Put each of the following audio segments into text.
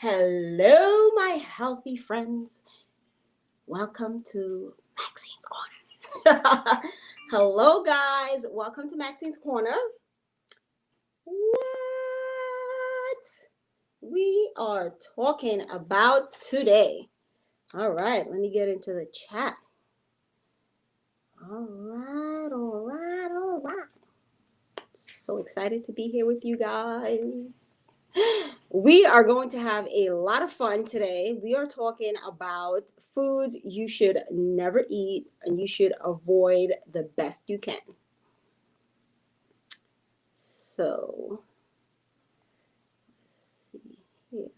Hello, my healthy friends. Welcome to Maxine's Corner. Hello, guys. Welcome to Maxine's Corner. What we are talking about today. All right, let me get into the chat. All right. So excited to be here with you guys. We are going to have a lot of fun today. We are talking about foods you should never eat and you should avoid the best you can. So, let's see here.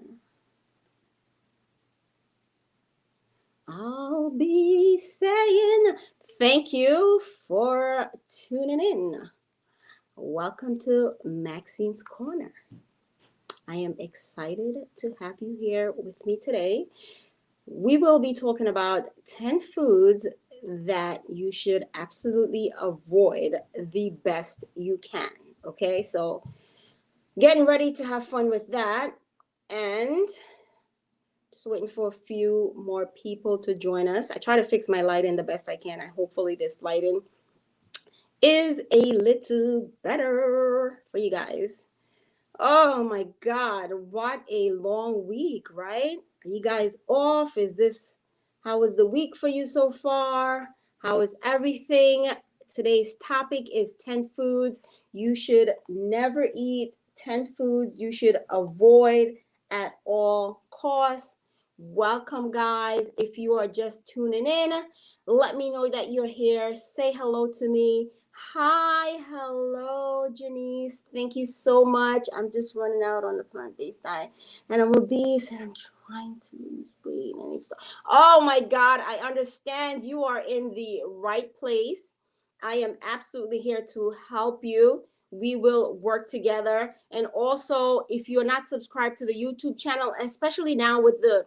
I'll be saying thank you for tuning in. Welcome to Maxine's Corner. I am excited to have you here with me today. We will be talking about 10 foods that you should absolutely avoid the best you can. Okay, so getting ready to have fun with that, and just waiting for a few more people to join us. I try to fix my lighting the best I can, and hopefully this lighting is a little better for you guys. Oh my God, what a long week, right? Are you guys off? How was the week for you so far? How is everything? Today's topic is 10 foods you should never eat, 10 foods you should avoid at all costs. Welcome, guys. If you are just tuning in, let me know that you're here. Say hello to me. Hi, hello, Janice. Thank you so much. I'm just running out on the plant-based diet, and I'm obese, and I'm trying to lose weight. And it's oh my God, I understand. You are in the right place. I am absolutely here to help you. We will work together. And also, if you're not subscribed to the YouTube channel, especially now with the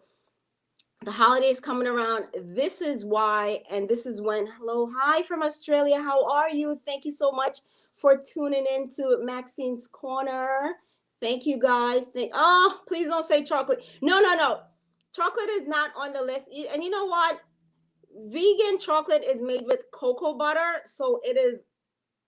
holidays coming around, this is why, and this is when. Hello, hi from Australia. How are you? Thank you so much for tuning in to Maxine's Corner. Thank you, guys. Oh, please don't say chocolate. No. Chocolate is not on the list. And you know what? Vegan chocolate is made with cocoa butter, so it is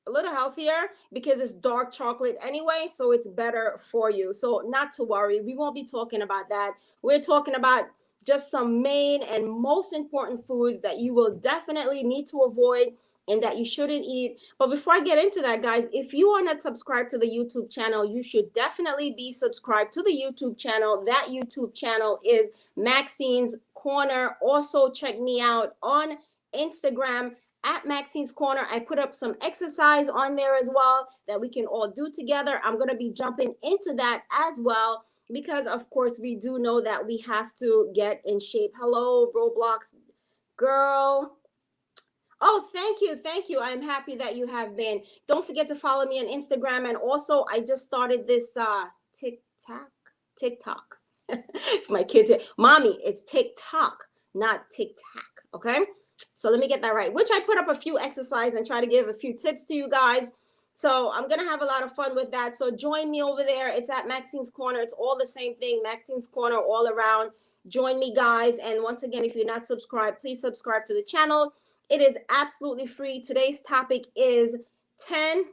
a little healthier because it's dark chocolate anyway, so it's better for you. So not to worry, we won't be talking about that. We're talking about just some main and most important foods that you will definitely need to avoid and that you shouldn't eat. But before I get into that, guys, if you are not subscribed to the YouTube channel, you should definitely be subscribed to the YouTube channel. That YouTube channel is Maxine's Corner. Also, check me out on Instagram at Maxine's Corner. I put up some exercise on there as well that we can all do together. I'm going to be jumping into that as well because, of course, we do know that we have to get in shape. Hello, Roblox girl. Oh, thank you. I'm happy that you have been. Don't forget to follow me on Instagram. And also, I just started this TikTok. My kids here. Mommy, it's TikTok, not TikTok. Okay? So let me get that right. Which I put up a few exercises and try to give a few tips to you guys. So I'm going to have a lot of fun with that. So join me over there. It's at Maxine's Corner. It's all the same thing. Maxine's Corner all around. Join me, guys. And once again, if you're not subscribed, please subscribe to the channel. It is absolutely free. Today's topic is 10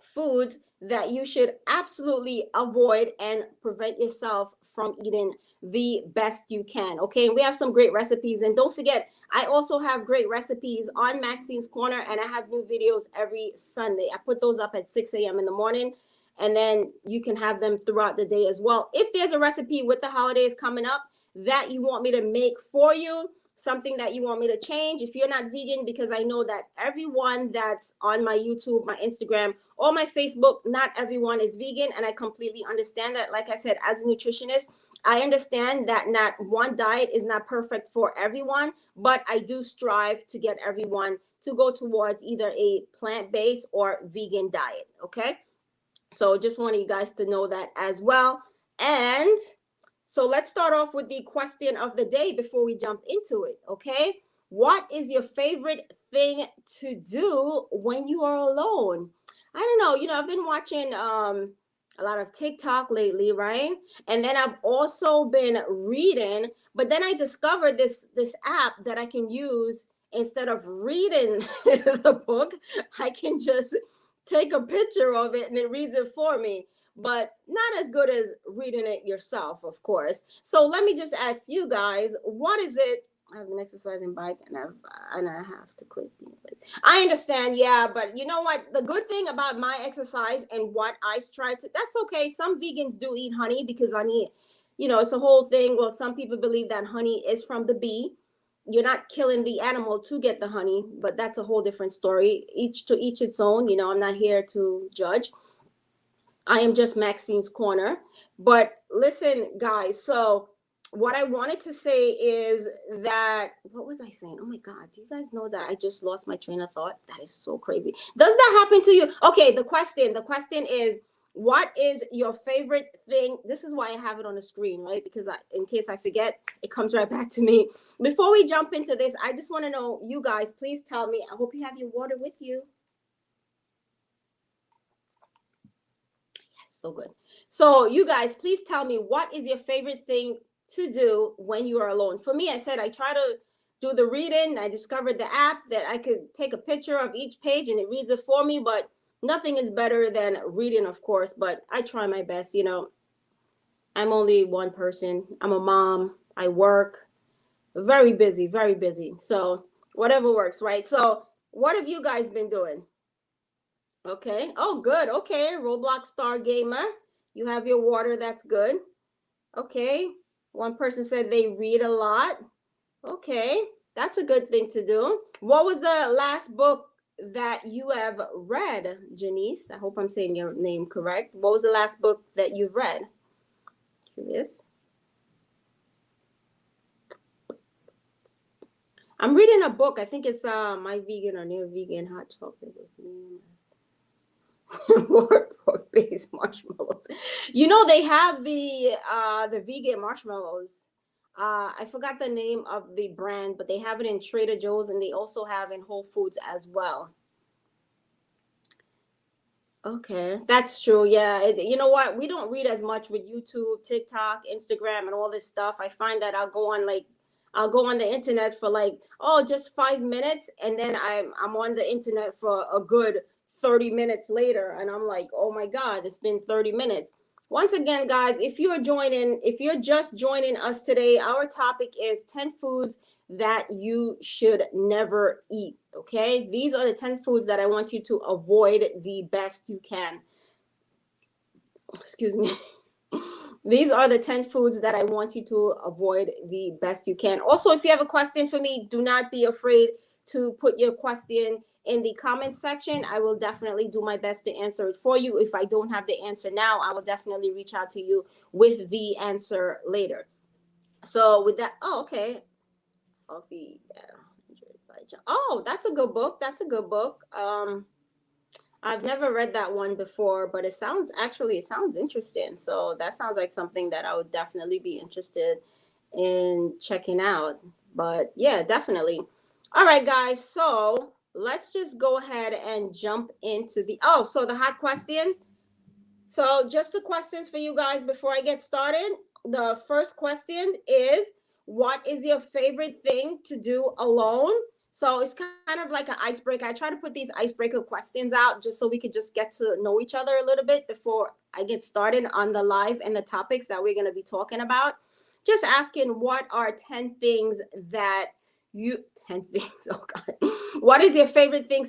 foods that you should absolutely avoid and prevent yourself from eating the best you can. Okay, and we have some great recipes. And don't forget, I also have great recipes on Maxine's Corner, and I have new videos every Sunday. I put those up at 6 a.m. in the morning, and then you can have them throughout the day as well. If there's a recipe with the holidays coming up that you want me to make for you, something that you want me to change, if you're not vegan, because I know that everyone that's on my YouTube, my Instagram, or my Facebook, not everyone is vegan, and I completely understand that. Like I said, as a nutritionist, I understand that not one diet is not perfect for everyone, but I do strive to get everyone to go towards either a plant-based or vegan diet, okay? So just wanted you guys to know that as well. And so let's start off with the question of the day before we jump into it, okay? What is your favorite thing to do when you are alone? I don't know. I've been watching a lot of TikTok lately, right? And then I've also been reading, but then I discovered this app that I can use instead of reading the book. I can just take a picture of it and it reads it for me, but not as good as reading it yourself, of course. So let me just ask you guys, what is it? I have an exercising bike and I have to quit. I understand, yeah, but you know what? The good thing about my exercise and what I strive to, that's okay. Some vegans do eat honey because honey, it's a whole thing. Well, some people believe that honey is from the bee. You're not killing the animal to get the honey, but that's a whole different story. Each to each its own. I'm not here to judge. I am just Maxine's Corner. But listen, guys, so what I wanted to say is that, what was I saying? Oh my God, do you guys know that I just lost my train of thought? That is so crazy. Does that happen to you? Okay, the question is, what is your favorite thing? This is why I have it on the screen, right? Because in case I forget, it comes right back to me. Before we jump into this, I just want to know, you guys, please tell me, I hope you have your water with you. So good. So you guys, please tell me, what is your favorite thing to do when you are alone? For me, I said I try to do the reading. I discovered the app that I could take a picture of each page and it reads it for me, but nothing is better than reading, of course, but I try my best. I'm only one person. I'm a mom. I work. Very busy, very busy. So whatever works, right? So what have you guys been doing? Okay. Oh, good. Okay. Roblox Star Gamer. You have your water. That's good. Okay. One person said they read a lot. Okay. That's a good thing to do. What was the last book that you have read, Janice? I hope I'm saying your name correct. What was the last book that you've read? Curious. I'm reading a book. I think it's My Vegan or Near Vegan Hot Chocolate with me. Pork-based marshmallows. They have the vegan marshmallows. I forgot the name of the brand, but they have it in Trader Joe's and they also have in Whole Foods as well. Okay, that's true. Yeah, you know what? We don't read as much with YouTube, TikTok, Instagram, and all this stuff. I find that I'll go on the internet for like, oh, just 5 minutes, and then I'm on the internet for a good 30 minutes later, and I'm like, oh my God, it's been 30 minutes. Once again, guys, if you're just joining us today, our topic is 10 foods that you should never eat. Okay, these are the 10 foods that I want you to avoid the best you can. Excuse me. These are the 10 foods that I want you to avoid the best you can. Also, if you have a question for me, do not be afraid to put your question in the comment section. I will definitely do my best to answer it for you. If I don't have the answer now, I will definitely reach out to you with the answer later. So with that, oh, okay. Coffee. Oh, that's a good book. That's a good book. I've never read that one before, but it sounds interesting. So that sounds like something that I would definitely be interested in checking out. But yeah, definitely. All right, guys. So let's just go ahead and jump into so the hot question. So just the questions for you guys before I get started. The first question is, what is your favorite thing to do alone? So it's kind of like an icebreaker. I try to put these icebreaker questions out just so we could just get to know each other a little bit before I get started on the live and the topics that we're going to be talking about. Just asking, what are 10 things that 10 things, oh God. What is your favorite thing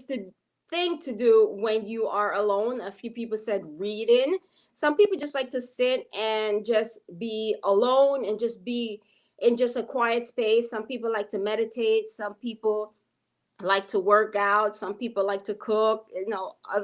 to do when you are alone? A few people said reading. Some people just like to sit and just be alone and just be in just a quiet space. Some people like to meditate. Some people like to work out. Some people like to cook.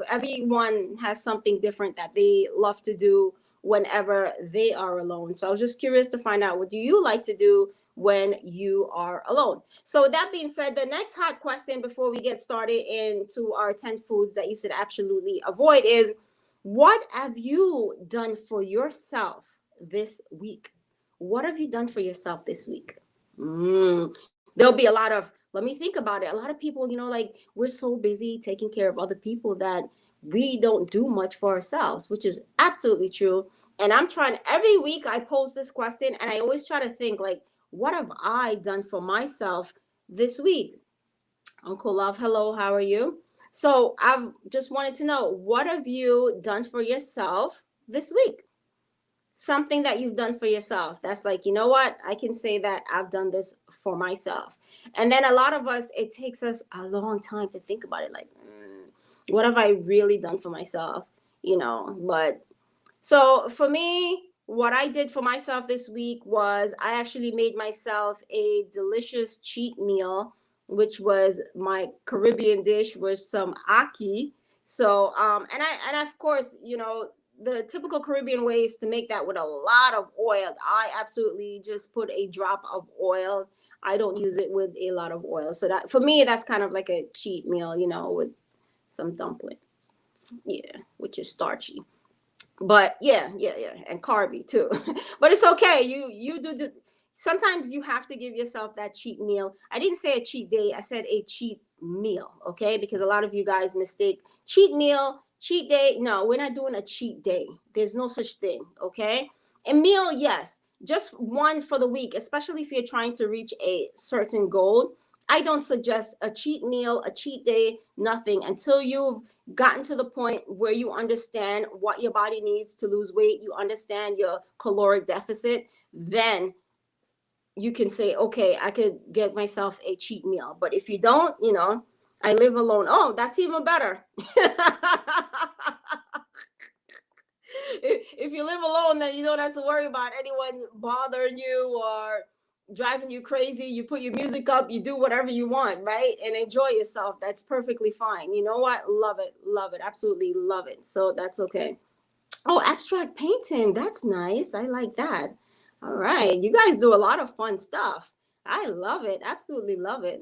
Everyone has something different that they love to do whenever they are alone. So I was just curious to find out, what do you like to do when you are alone? So with that being said, the next hot question before we get started into our 10 foods that you should absolutely avoid is, what have you done for yourself this week? What have you done for yourself this week? There'll be a lot of, let me think about it. A lot of people, like, we're so busy taking care of other people that we don't do much for ourselves, which is absolutely true. And I'm trying, every week I pose this question, and I always try to think like, what have I done for myself this week? Uncle Love, hello, how are you? So I've just wanted to know, what have you done for yourself this week? Something that you've done for yourself that's like, you know what, I can say that I've done this for myself. And then a lot of us, it takes us a long time to think about it, like, what have I really done for myself, but so for me, what I did for myself this week was I actually made myself a delicious cheat meal, which was my Caribbean dish with some aki. So and of course, the typical Caribbean way is to make that with a lot of oil. I absolutely just put a drop of oil. I don't use it with a lot of oil. So that for me, that's kind of like a cheat meal, with some dumplings. Yeah, which is starchy. But yeah, and carby too. But it's okay. You do the. Sometimes you have to give yourself that cheat meal. I didn't say a cheat day. I said a cheat meal. Okay, because a lot of you guys mistake cheat meal, cheat day. No, we're not doing a cheat day. There's no such thing. Okay, a meal, yes, just one for the week, especially if you're trying to reach a certain goal. I don't suggest a cheat meal, a cheat day, nothing until you've gotten to the point where you understand what your body needs to lose weight, you understand your caloric deficit, then you can say, okay, I could get myself a cheat meal. But if you don't, I live alone. Oh, that's even better. If you live alone, then you don't have to worry about anyone bothering you or driving you crazy. You put your music up, you do whatever you want, right? And enjoy yourself. That's perfectly fine. You know what? Love it, absolutely love it. So that's okay. Oh, abstract painting. That's nice. I like that. All right. You guys do a lot of fun stuff. I love it. Absolutely love it.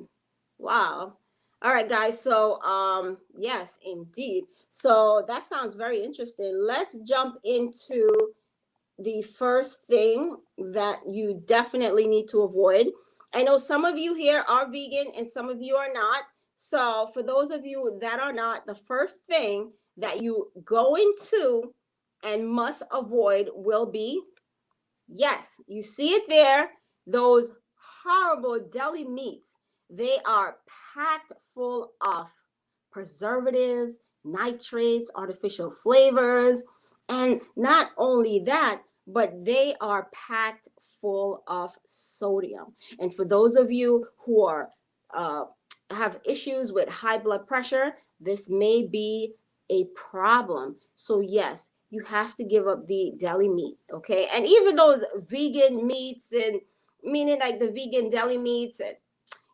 Wow. All right, guys. So, yes, indeed. So that sounds very interesting. Let's jump into the first thing that you definitely need to avoid. I know some of you here are vegan and some of you are not. So, for those of you that are not, the first thing that you go into and must avoid will be, yes, you see it there, those horrible deli meats. They are packed full of preservatives, nitrates, artificial flavors, and not only that, but they are packed full of sodium. And for those of you who are have issues with high blood pressure, this may be a problem. So yes, you have to give up the deli meat, okay? And even those vegan meats, and meaning like the vegan deli meats, and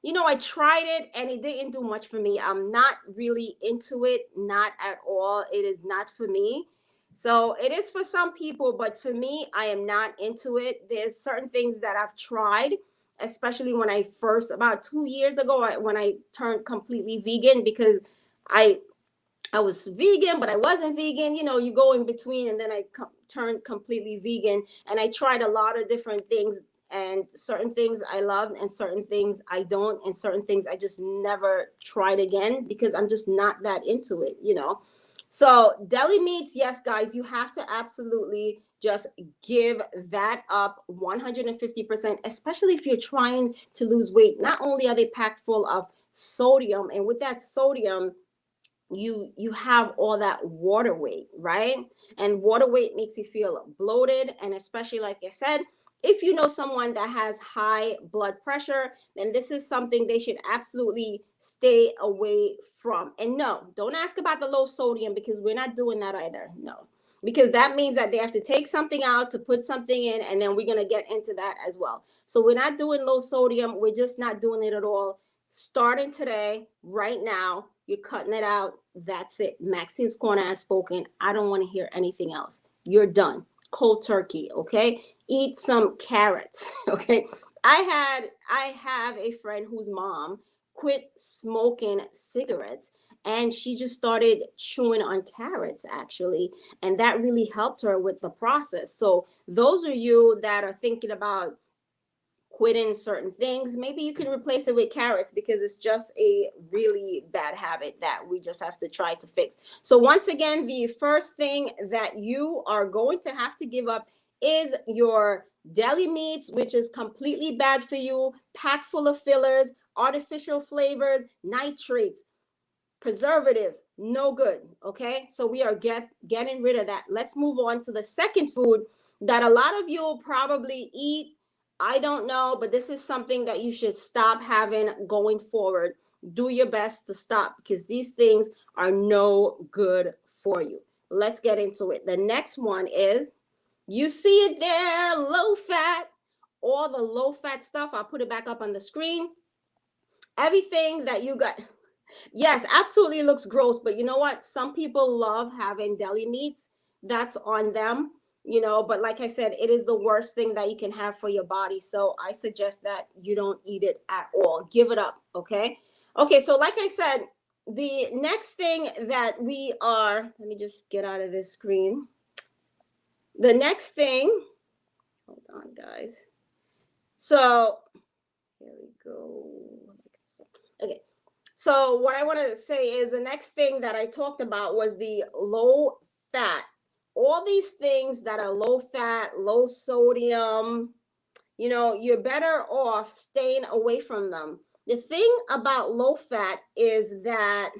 I tried it and it didn't do much for me. I'm not really into it, not at all. It is not for me. So it is for some people, but for me, I am not into it. There's certain things that I've tried, especially when I first, about 2 years ago, when I turned completely vegan, because I I was vegan, but I wasn't vegan. You go in between, and then I turned completely vegan. And I tried a lot of different things, and certain things I loved, and certain things I don't, and certain things I just never tried again because I'm just not that into it. So deli meats, yes, guys, you have to absolutely just give that up 150%, especially if you're trying to lose weight. Not only are they packed full of sodium, and with that sodium, you have all that water weight, right? And water weight makes you feel bloated, and especially, like I said, if you know someone that has high blood pressure, then this is something they should absolutely stay away from. And no, don't ask about the low sodium, because we're not doing that either. No, because that means that they have to take something out to put something in, and then we're going to get into that as well. So we're not doing low sodium. We're just not doing it at all. Starting today, right now, you're cutting it out. That's it. Maxine's Corner has spoken. I don't want to hear anything else. You're done. Cold turkey, okay? Eat some carrots, okay? I have a friend whose mom quit smoking cigarettes, and she just started chewing on carrots, actually, and that really helped her with the process. So those of you that are thinking about quitting certain things, maybe you can replace it with carrots, because it's just a really bad habit that we just have to try to fix. So once again, the first thing that you are going to have to give up is your deli meats, which is completely bad for you, packed full of fillers, artificial flavors, nitrates, preservatives, no good. Okay, so we are getting rid of that. Let's move on to the second food that a lot of you will probably eat. I don't know, but this is something that you should stop having going forward. Do your best to stop, because these things are no good for you. Let's get into it. The next one is, you see it there, low fat. All the low fat stuff, I'll put it back up on the screen. Everything that you got. Yes, absolutely looks gross, but you know what? Some people love having deli meats. That's on them, but like I said, it is the worst thing that you can have for your body. So I suggest that you don't eat it at all. Give it up, okay? Okay, so like I said, the next thing that we are, let me just get out of this screen. The next thing, hold on, guys. So here we go. Okay. So what I want to say is, the next thing that I talked about was the low fat. All these things that are low fat, low sodium, you're better off staying away from them. The thing about low fat is that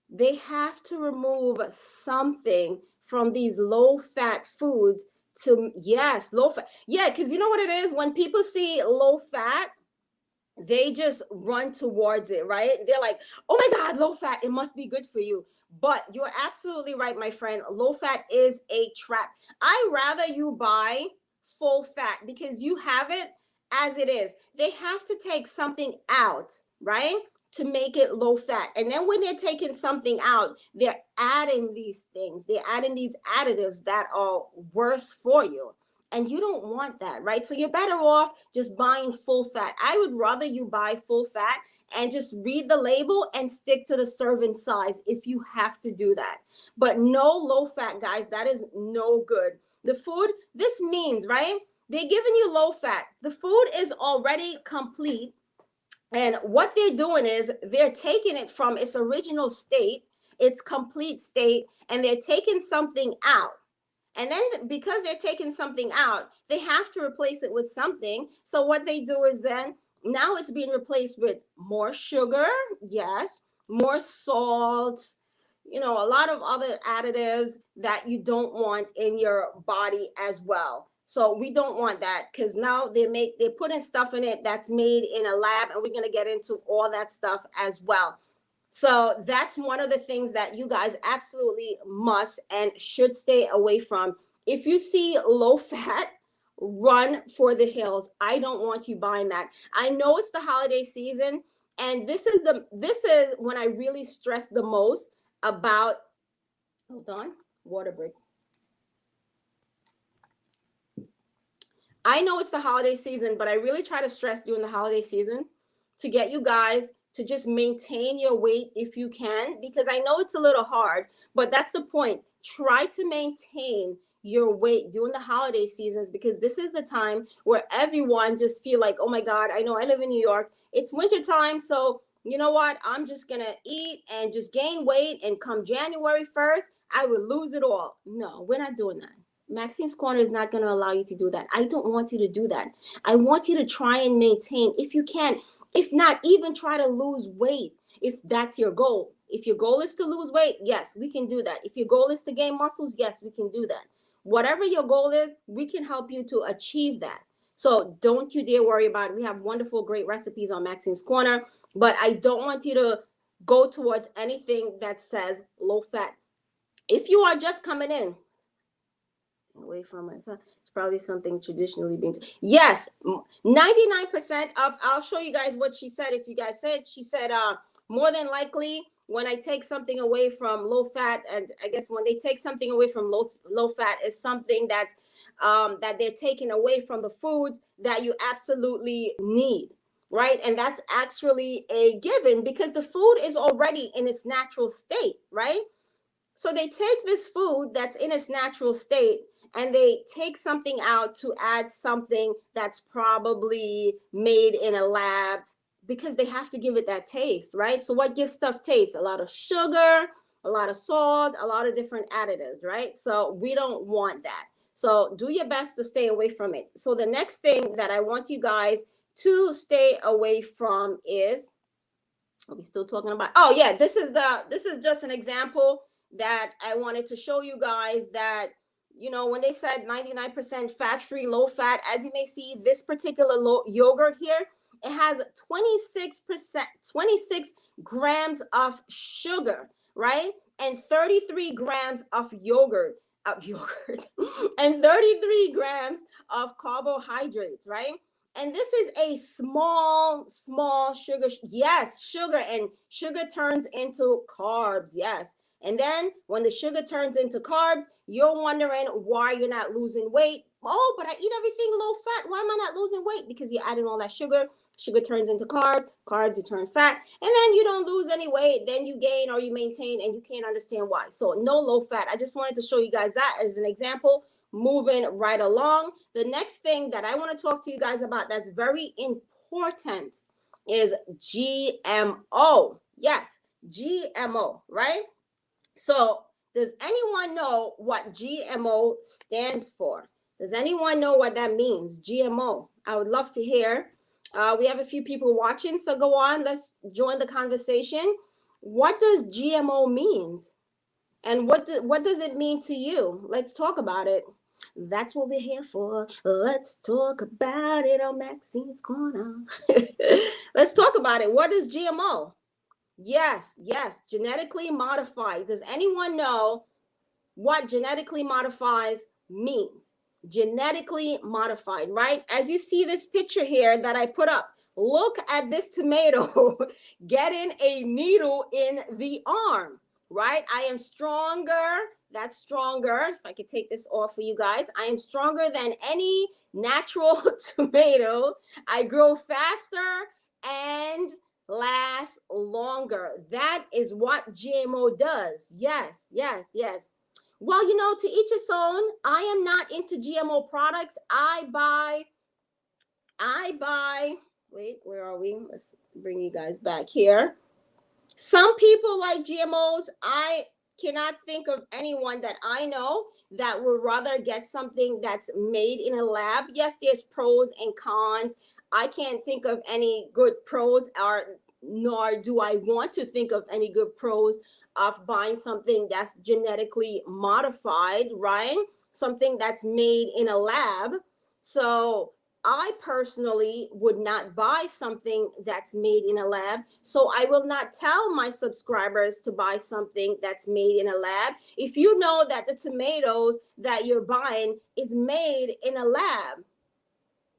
they have to remove something from these low fat foods to, yes, low fat. Yeah, because you know what it is? When people see low fat, they just run towards it, right? They're like, oh my God, low fat, it must be good for you. But you're absolutely right, my friend. Low fat is a trap. I rather you buy full fat, because you have it as it is. They have to take something out, right, to make it low fat. And then when they're taking something out, they're adding these things. They're adding these additives that are worse for you. And you don't want that, right? So you're better off just buying full fat. I would rather you buy full fat and just read the label and stick to the serving size if you have to do that. But no low fat, guys. That is no good. The food, this means, right? They're giving you low fat. The food is already complete. And what they're doing is they're taking it from its original state, its complete state, and they're taking something out. And then because they're taking something out, they have to replace it with something. So what they do is then now it's being replaced with more sugar, yes, more salt, a lot of other additives that you don't want in your body as well. So we don't want that, because now they're putting stuff in it that's made in a lab, and we're going to get into all that stuff as well. So that's one of the things that you guys absolutely must and should stay away from. If you see low fat, run for the hills. I don't want you buying that. I know it's the holiday season, and this is when I really stress the most about, hold on, water break. I know it's the holiday season, but I really try to stress during the holiday season to get you guys to just maintain your weight if you can, because I know it's a little hard, but that's the point. Try to maintain your weight during the holiday seasons, because this is the time where everyone just feel like, oh my God, I know I live in New York. It's winter time. So you know what? I'm just going to eat and just gain weight. And come January 1st, I will lose it all. No, we're not doing that. Maxinescorner is not going to allow you to do that. I don't want you to do that. I want you to try and maintain, if you can. If not, even try to lose weight if that's your goal. If your goal is to lose weight, yes, we can do that. If your goal is to gain muscles, yes, we can do that. Whatever your goal is, we can help you to achieve that. So don't you dare worry about it. We have wonderful, great recipes on Maxinescorner, but I don't want you to go towards anything that says low fat. If you are just coming in, away from my phone, it's probably something traditionally being, yes, 99% of, I'll show you guys what she said. If you guys said, she said, more than likely when I take something away from low fat, and I guess when they take something away from low fat is something that's that they're taking away from the foods that you absolutely need, right? And that's actually a given, because the food is already in its natural state, right? So they take this food that's in its natural state and they take something out to add something that's probably made in a lab because they have to give it that taste, right? So what gives stuff taste? A lot of sugar, a lot of salt, a lot of different additives, right? So we don't want that. So do your best to stay away from it. So the next thing that I want you guys to stay away from is, are we still talking about? Oh yeah, this is just an example that I wanted to show you guys that, you know, when they said 99% fat free, low fat, as you may see, this particular yogurt here, it has 26%, 26 grams of sugar, right? And 33 grams of yogurt, and 33 grams of carbohydrates, right? And this is a small sugar. Yes, sugar, and sugar turns into carbs. Yes. And then when the sugar turns into carbs, you're wondering why you're not losing weight. Oh, but I eat everything low fat. Why am I not losing weight? Because you're adding all that sugar. Sugar turns into carbs. Carbs, you turn fat. And then you don't lose any weight. Then you gain or you maintain, and you can't understand why. So no low fat. I just wanted to show you guys that as an example. Moving right along. The next thing that I want to talk to you guys about that's very important is GMO. Yes, GMO, right? So does anyone know what GMO stands for? Does anyone know what that means? GMO. I would love to hear. We have a few people watching, so go on. Let's join the conversation. What does GMO mean? And what does it mean to you? Let's talk about it. That's what we're here for. Let's talk about it on Maxine's Corner. Let's talk about it. What is GMO? Yes, genetically modified. Does anyone know what genetically modifies means? Genetically modified, right? As you see this picture here that I put up, look at this tomato getting a needle in the arm, right? I am stronger. That's stronger. If I could take this off for you guys, I am stronger than any natural tomato. I grow faster and last longer. That is what GMO does. Yes. Well, you know, to each his own. I am not into GMO products. I buy, wait, where are we? Let's bring you guys back here. Some people like GMOs. I cannot think of anyone that I know that would rather get something that's made in a lab. Yes, there's pros and cons. I can't think of any good pros, or nor do I want to think of any good pros of buying something that's genetically modified, right? Something that's made in a lab. So I personally would not buy something that's made in a lab. So I will not tell my subscribers to buy something that's made in a lab. If you know that the tomatoes that you're buying is made in a lab,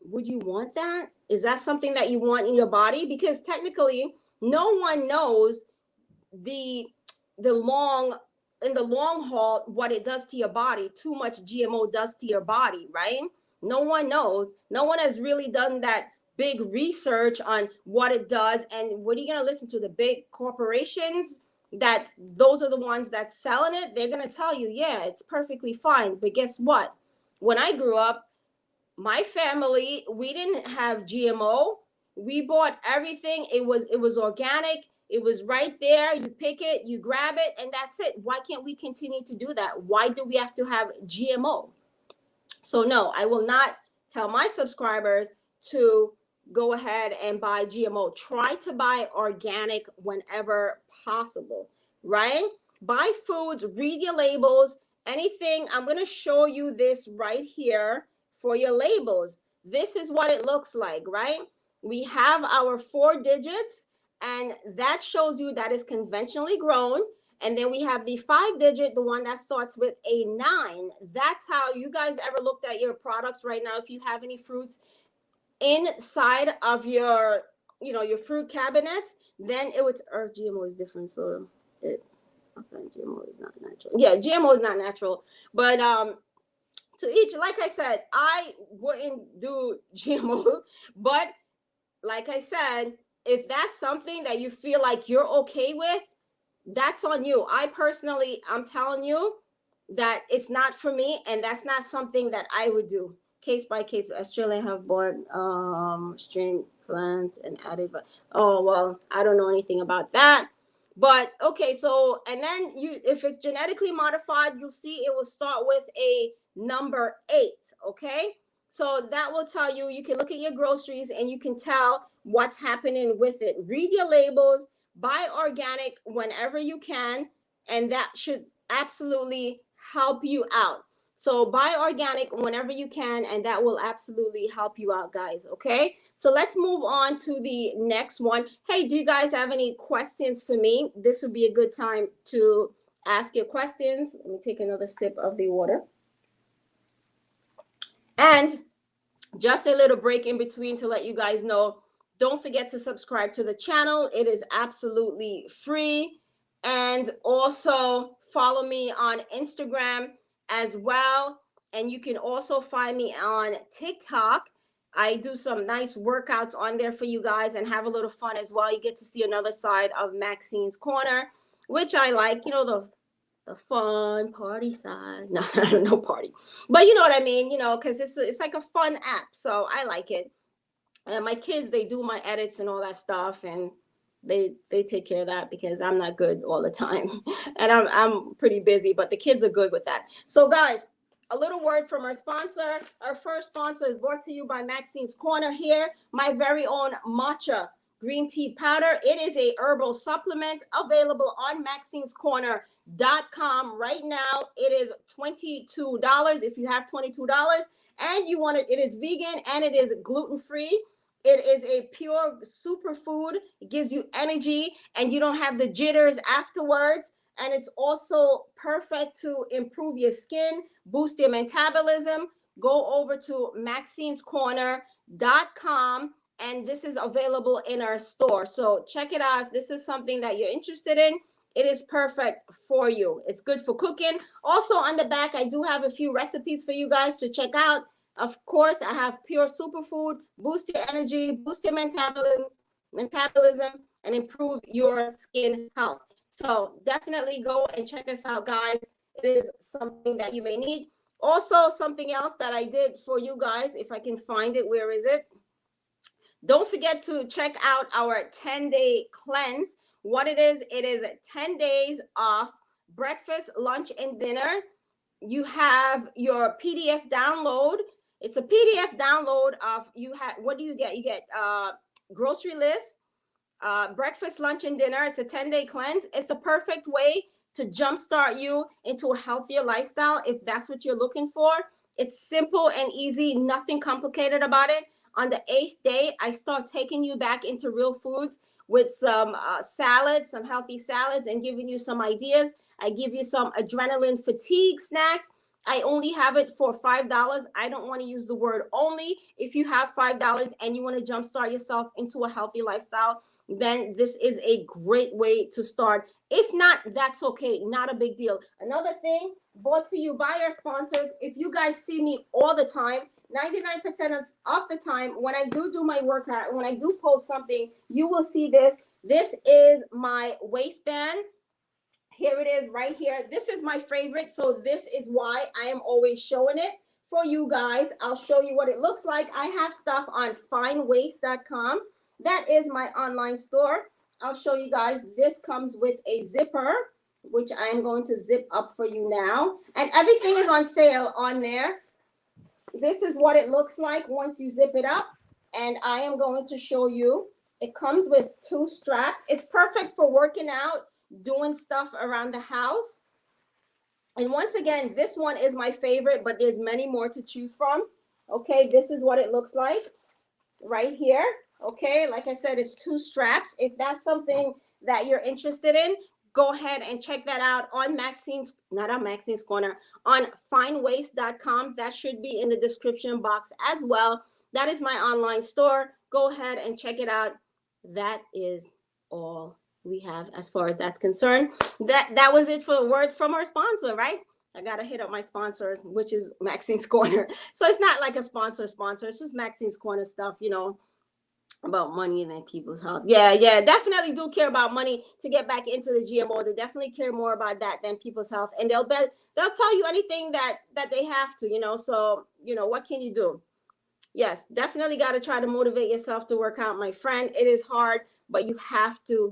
would you want that? Is that something that you want in your body? Because technically, no one knows in the long haul what it does to your body. Too much GMO does to your body, right? No one knows. No one has really done that big research on what it does. And what are you going to listen to? The big corporations, that those are the ones that's selling it. They're going to tell you, yeah, it's perfectly fine. But guess what? When I grew up, my family, we didn't have GMO. We bought everything. It was organic. It was right there. You pick it, you grab it, and that's it. Why can't we continue to do that? Why do we have to have GMO? So no, I will not tell my subscribers to go ahead and buy GMO. Try to buy organic whenever possible, right? Buy foods, read your labels, anything. I'm going to show you this right here for your labels. This is what it looks like, right? We have our 4 digits, and that shows you that is conventionally grown. And then we have the 5-digit, the one that starts with a 9. That's how you guys ever looked at your products right now. If you have any fruits inside of your, your fruit cabinets, then it would, or GMO is different. So GMO is not natural. Yeah, GMO is not natural. But to each, like I said, I wouldn't do GMO. But like I said, if that's something that you feel like you're okay with, that's on you. I personally, I'm telling you, that it's not for me, and that's not something that I would do. Case by case. Australia have bought strain plants and added. Oh well, I don't know anything about that. But okay, so and then you, if it's genetically modified, you'll see it will start with a number 8. Okay, so that will tell you. You can look at your groceries and you can tell what's happening with it. Read your labels. Buy organic whenever you can, and that should absolutely help you out. So buy organic whenever you can, and that will absolutely help you out, guys. Okay, so let's move on to the next one. Hey, do you guys have any questions for me? This would be a good time to ask your questions. Let me take another sip of the water. And just a little break in between to let you guys know, don't forget to subscribe to the channel. It is absolutely free. And also follow me on Instagram as well. And you can also find me on TikTok. I do some nice workouts on there for you guys and have a little fun as well. You get to see another side of Maxine's Corner, which I like, you know, the fun party side. No, no party, but you know what I mean, you know, because it's like a fun app, so I like it. And my kids, they do my edits and all that stuff, and they take care of that because I'm not good all the time, and I'm pretty busy. But the kids are good with that. So guys, a little word from our sponsor. Our first sponsor is brought to you by Maxine's Corner here, my very own Matcha green tea powder. It is a herbal supplement available on Maxinescorner.com right now. It is $22 if you have $22 and you want it. It is vegan and it is gluten-free. It is a pure superfood. It gives you energy and you don't have the jitters afterwards. And it's also perfect to improve your skin, boost your metabolism. Go over to Maxinescorner.com, and this is available in our store. So check it out. If this is something that you're interested in, it is perfect for you. It's good for cooking. Also on the back, I do have a few recipes for you guys to check out. Of course, I have pure superfood, boost your energy, boost your metabolism, and improve your skin health. So definitely go and check us out, guys. It is something that you may need. Also, something else that I did for you guys, if I can find it, where is it? Don't forget to check out our 10-day cleanse. What it is 10 days off breakfast, lunch, and dinner. You have your PDF download. It's a PDF download of, you have, what do you get? You get grocery list, breakfast, lunch, and dinner. It's a 10-day cleanse. It's the perfect way to jumpstart you into a healthier lifestyle if that's what you're looking for. It's simple and easy, nothing complicated about it. On the 8th day, I start taking you back into real foods with some salads, some healthy salads, and giving you some ideas. I give you some adrenaline fatigue snacks. I only have it for $5. I don't want to use the word only. If you have $5 and you want to jumpstart yourself into a healthy lifestyle, then this is a great way to start. If not, that's okay. Not a big deal. Another thing brought to you by our sponsors. If you guys see me all the time, 99% of the time, when I do my workout, when I do post something, you will see this. This is my waistband. Here it is right here. This is my favorite. So this is why I am always showing it for you guys. I'll show you what it looks like. I have stuff on finewaist.com. That is my online store. I'll show you guys. This comes with a zipper, which I am going to zip up for you now. And everything is on sale on there. This is what it looks like once you zip it up. And I am going to show you. It comes with 2 straps. It's perfect for working out, doing stuff around the house. And once again, this one is my favorite, but there's many more to choose from. Okay, this is what it looks like right here. Okay, like I said, it's 2 straps. If that's something that you're interested in, go ahead and check that out on Maxine's, not on Maxine's Corner, on finewaist.com. That should be in the description box as well. That is my online store. Go ahead and check it out. That is all we have as far as that's concerned. That was it for the word from our sponsor, right? I gotta hit up my sponsors, which is Maxine's Corner. So it's not like a sponsor. It's just Maxine's Corner stuff, you know. about money than people's health. Yeah, definitely do care about money to get back into the GMO. They definitely care more about that than people's health, and they'll tell you anything that they have to, So what can you do? Yes, definitely got to try to motivate yourself to work out, my friend. It is hard, but you have to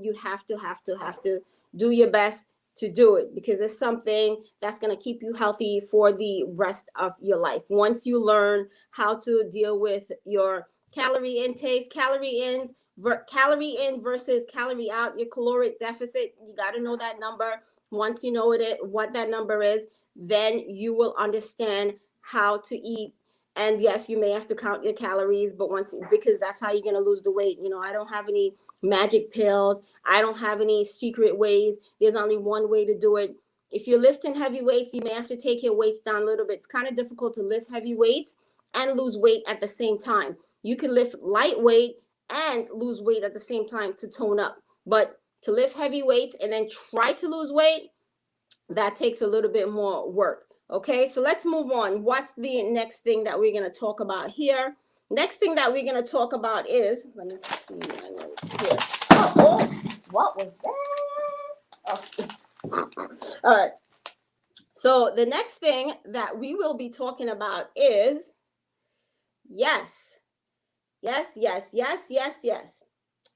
do your best to do it, because it's something that's going to keep you healthy for the rest of your life. Once you learn how to deal with your calorie intake, calorie in versus calorie out, your caloric deficit, you got to know that number. Once you know what that number is, then you will understand how to eat. And yes, you may have to count your calories, but because that's how you're going to lose the weight. I don't have any magic pills. I don't have any secret ways. There's only one way to do it. If you're lifting heavy weights, you may have to take your weights down a little bit. It's kind of difficult to lift heavy weights and lose weight at the same time. You can lift lightweight and lose weight at the same time to tone up. But to lift heavy weights and then try to lose weight, that takes a little bit more work. Okay, so let's move on. What's the next thing that we're going to talk about here? Next thing that we're going to talk about is, let me see my notes here. Oh, what was that? Oh. All right. So the next thing that we will be talking about is, yes.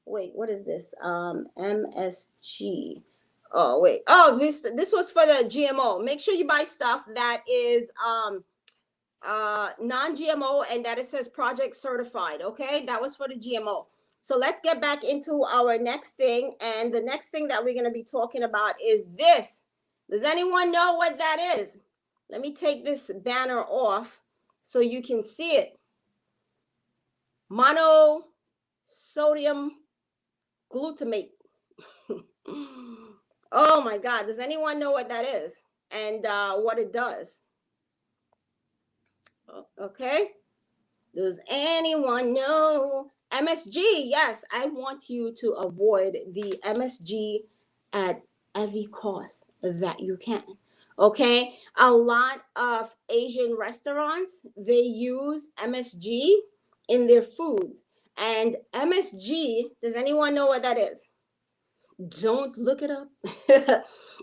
Wait, what is this? MSG. Oh, wait. Oh, this was for the GMO. Make sure you buy stuff that is non-GMO and that it says project certified. Okay, that was for the GMO. So let's get back into our next thing. And the next thing that we're going to be talking about is this. Does anyone know what that is? Let me take this banner off so you can see it. Monosodium glutamate. Oh my God, does anyone know what that is and what it does? Okay, does anyone know? MSG, yes, I want you to avoid the MSG at every cost that you can. Okay, a lot of Asian restaurants, they use MSG in their foods. And MSG, does anyone know what that is? Don't look it up.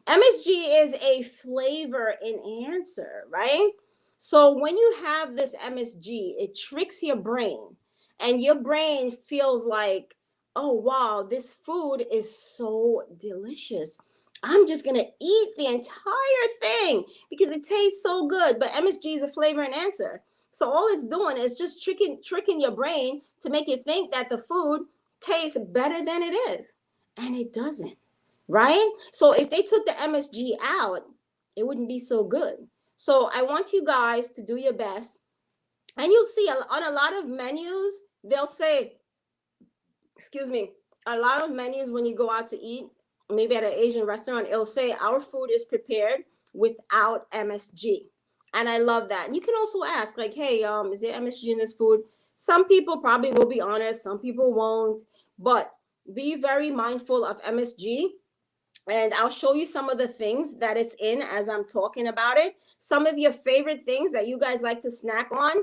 MSG is a flavor enhancer, right? So when you have this MSG, it tricks your brain, and your brain feels like, oh, wow, this food is so delicious. I'm just going to eat the entire thing because it tastes so good. But MSG is a flavor enhancer. So all it's doing is just tricking your brain to make you think that the food tastes better than it is. And it doesn't, right? So if they took the MSG out, it wouldn't be so good. So I want you guys to do your best. And you'll see on a lot of menus, they'll say, excuse me, a lot of menus when you go out to eat, maybe at an Asian restaurant, it'll say our food is prepared without MSG. And I love that. And you can also ask, like, hey, is there MSG in this food? Some people probably will be honest, some people won't, but be very mindful of MSG. And I'll show you some of the things that it's in as I'm talking about it. Some of your favorite things that you guys like to snack on.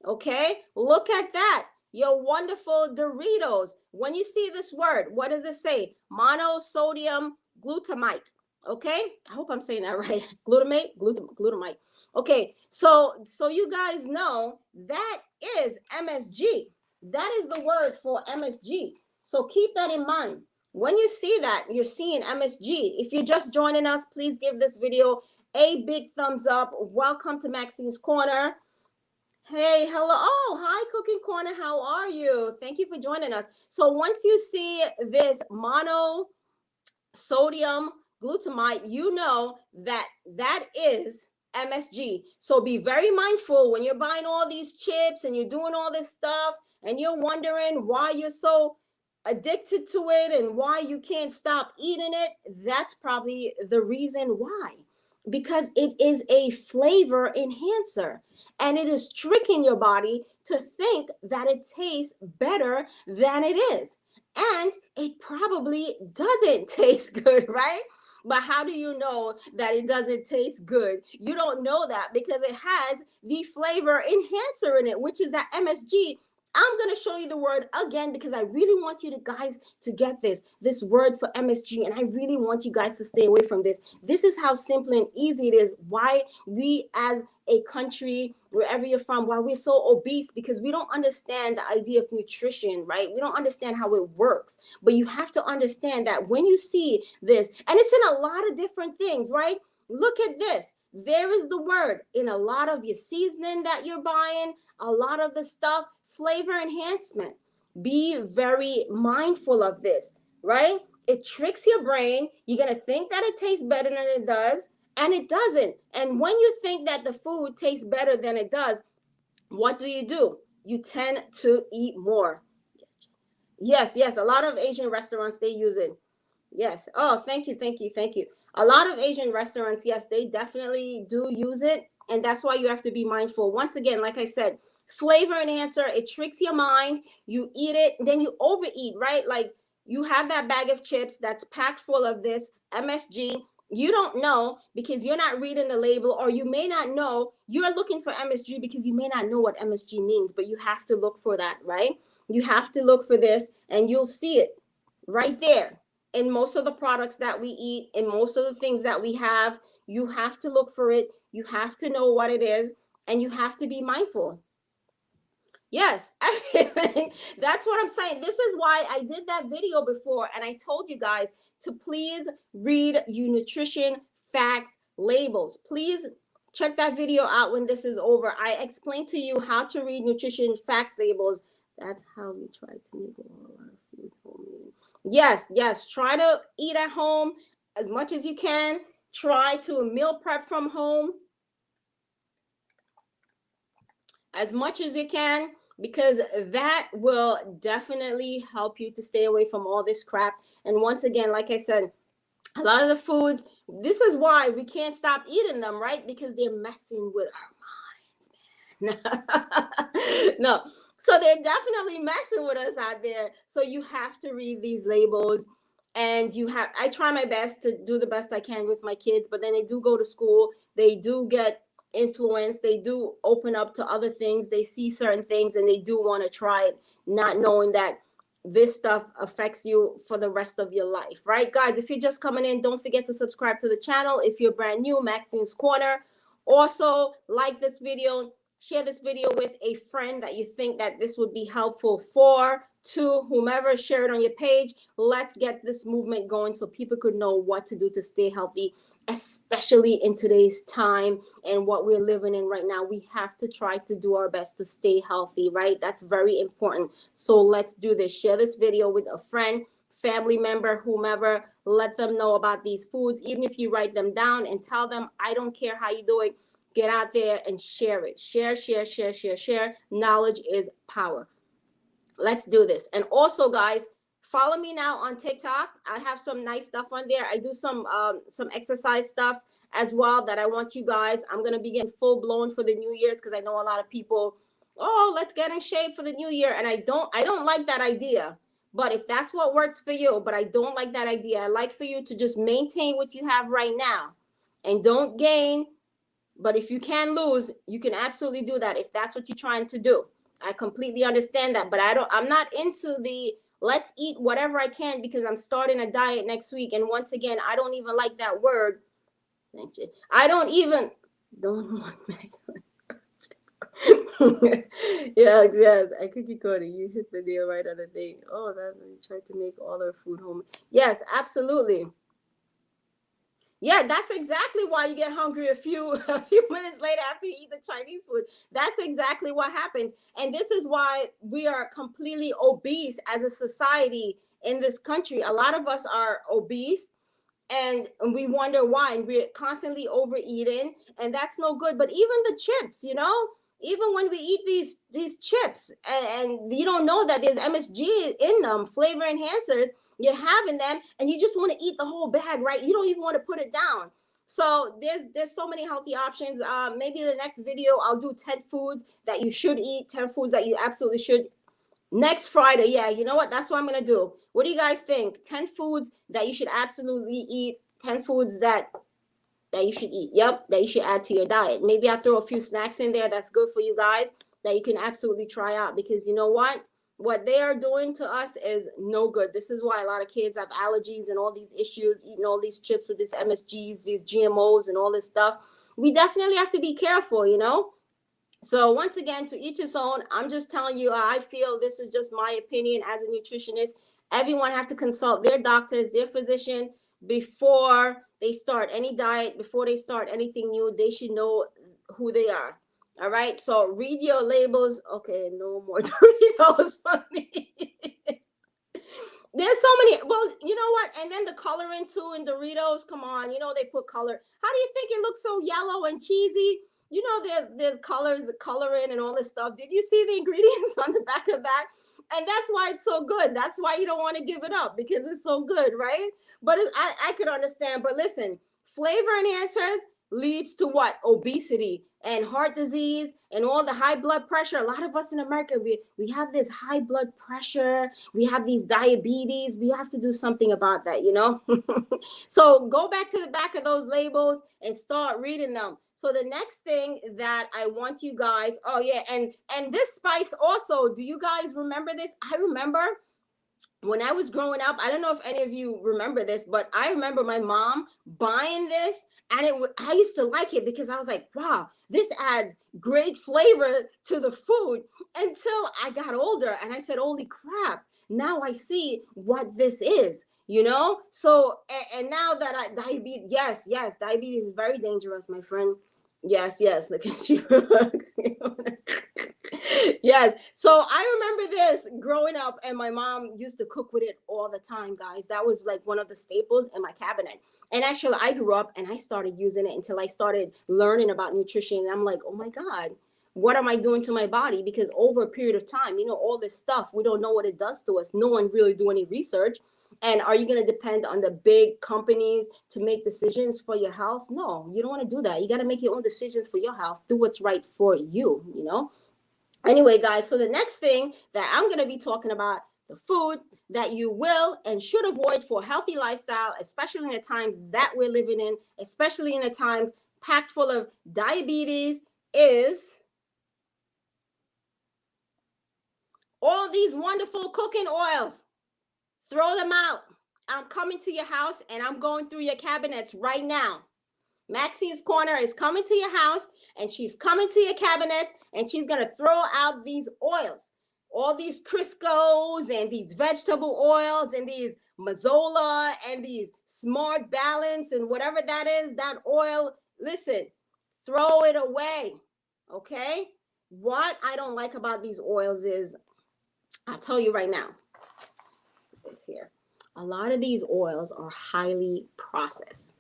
Okay, look at that. Your wonderful Doritos. When you see this word, what does it say? Monosodium glutamate. Okay, I hope I'm saying that right. Glutamate. Okay, so you guys know that is MSG. That is the word for MSG. So keep that in mind. When you see that, you're seeing MSG. If you're just joining us, please give this video a big thumbs up. Welcome to Maxine's Corner. Hey, hello. Oh, hi, Cooking Corner. How are you? Thank you for joining us. So once you see this monosodium glutamate, you know that is MSG. So be very mindful when you're buying all these chips and you're doing all this stuff and you're wondering why you're so addicted to it and why you can't stop eating it. That's probably the reason why. Because it is a flavor enhancer and it is tricking your body to think that it tastes better than it is. And it probably doesn't taste good, right? But how do you know that it doesn't taste good? You don't know that because it has the flavor enhancer in it, which is that MSG. I'm going to show you the word again because I really want you guys to get this word for MSG, and I really want you guys to stay away from this. This is how simple and easy it is. Why we as a country, wherever you're from, why we're so obese, because we don't understand the idea of nutrition, right? We don't understand how it works. But you have to understand that when you see this, and it's in a lot of different things, right? Look at this. There is the word in a lot of your seasoning that you're buying, a lot of the stuff, flavor enhancement. Be very mindful of this, right? It tricks your brain. You're going to think that it tastes better than it does, and it doesn't. And when you think that the food tastes better than it does, what do? You tend to eat more. Yes, a lot of Asian restaurants, they use it. Yes. Oh, thank you. A lot of Asian restaurants, yes, they definitely do use it. And that's why you have to be mindful. Once again, like I said, flavor enhancer, it tricks your mind. You eat it, then you overeat, right? Like you have that bag of chips that's packed full of this MSG. You don't know because you're not reading the label, or you may not know. You're looking for MSG because you may not know what MSG means, but you have to look for that, right? You have to look for this, and you'll see it right there in most of the products that we eat, in most of the things that we have. You have to look for it. You have to know what it is, and you have to be mindful. Yes, everything. That's what I'm saying. This is why I did that video before, and I told you guys to please read your nutrition facts labels. Please check that video out when this is over. I explained to you how to read nutrition facts labels. That's how we try to make all our food homemade. Yes. Try to eat at home as much as you can. Try to meal prep from home as much as you can, because that will definitely help you to stay away from all this crap. And once again, like I said, a lot of the foods, this is why we can't stop eating them, right? Because they're messing with our minds, man. No. So they're definitely messing with us out there. So you have to read these labels, and I try my best to do the best I can with my kids, but then they do go to school. They do get influence, they do open up to other things, they see certain things, and they do want to try it, not knowing that this stuff affects you for the rest of your life, right? Guys, if you're just coming in, don't forget to subscribe to the channel. If you're brand new, Maxine's Corner. Also, like this video, share this video with a friend that you think that this would be helpful for, to whomever. Share it on your page. Let's get this movement going so people could know what to do to stay healthy, especially in today's time and what we're living in right now. We have to try to do our best to stay healthy, right? That's very important. So let's do this. Share this video with a friend, family member, whomever. Let them know about these foods. Even if you write them down and tell them, I don't care how you do it, get out there and share it. Share. Knowledge is power. Let's do this. And also, guys, follow me now on TikTok. I have some nice stuff on there. I do some exercise stuff as well that I want you guys. I'm going to be getting full blown for the New Year's, because I know a lot of people, oh, let's get in shape for the new year. And I don't like that idea. But if that's what works for you, but I don't like that idea. I like for you to just maintain what you have right now and don't gain. But if you can lose, you can absolutely do that if that's what you're trying to do. I completely understand that, but I'm not into the let's eat whatever I can because I'm starting a diet next week. And once again, I don't even like that word. I don't want yes. I cookie corner. You hit the nail right on the thing. Oh, that's when you try to make all our food home. Yes, absolutely. Yeah, that's exactly why you get hungry a few minutes later after you eat the Chinese food. That's exactly what happens. And this is why we are completely obese as a society in this country. A lot of us are obese, and we wonder why. And we're constantly overeating, and that's no good. But even the chips, even when we eat these chips, and you don't know that there's MSG in them, flavor enhancers, you're having them and you just want to eat the whole bag, right? You don't even want to put it down. So there's so many healthy options. Maybe in the next video I'll do 10 foods that you should eat, 10 foods that you absolutely should. Next Friday, yeah, you know what? That's what I'm gonna do. What do you guys think? 10 foods that you should absolutely eat, 10 foods that you should eat. Yep, that you should add to your diet. Maybe I'll throw a few snacks in there that's good for you guys. that you can absolutely try out, because you know what they are doing to us is no good. This is why a lot of kids have allergies and all these issues, eating all these chips with these MSGs, these GMOs and all this stuff. We definitely have to be careful, you know. So once again, to each his own. I'm just telling you, I feel this is just my opinion as a nutritionist. Everyone have to consult their doctors, their physician, before they start any diet, before they start anything new. They should know who they are. All right. So read your labels. Okay, no more Doritos for me. There's so many. Well, you know what? And then the coloring too in Doritos. Come on, you know they put color. How do you think it looks so yellow and cheesy? You know there's colors, coloring, and all this stuff. Did you see the ingredients on the back of that? And that's why it's so good. That's why you don't want to give it up, because it's so good, right? But I could understand. But listen, flavor enhancers leads to what? Obesity and heart disease and all the high blood pressure. A lot of us in America, we have this high blood pressure, we have these diabetes. We have to do something about that, you know. So go back to the back of those labels and start reading them. So the next thing that I want you guys, oh yeah, and this spice also, do you guys remember this? I remember when I was growing up. I don't know if any of you remember this, but I remember my mom buying this, and I used to like it because I was like, wow, this adds great flavor to the food, until I got older and I said, holy crap, now I see what this is, you know? So, and now that diabetes, yes, diabetes is very dangerous, my friend. Yes, look at you. Yes. So I remember this growing up, and my mom used to cook with it all the time, guys. That was like one of the staples in my cabinet. And actually, I grew up and I started using it until I started learning about nutrition. And I'm like, oh my God, what am I doing to my body? Because over a period of time, you know, all this stuff, we don't know what it does to us. No one really do any research. And are you going to depend on the big companies to make decisions for your health? No, you don't want to do that. You got to make your own decisions for your health. Do what's right for you, you know? Anyway, guys, so the next thing that I'm going to be talking about, the foods that you will and should avoid for a healthy lifestyle, especially in the times that we're living in, especially in the times packed full of diabetes, is all these wonderful cooking oils. Throw them out. I'm coming to your house and I'm going through your cabinets right now. Maxine's Corner is coming to your house, and she's coming to your cabinet, and she's going to throw out these oils, all these Crisco's and these vegetable oils and these Mazola and these Smart Balance and whatever that is, that oil. Listen, throw it away, okay? What I don't like about these oils is, I'll tell you right now, this here, a lot of these oils are highly processed.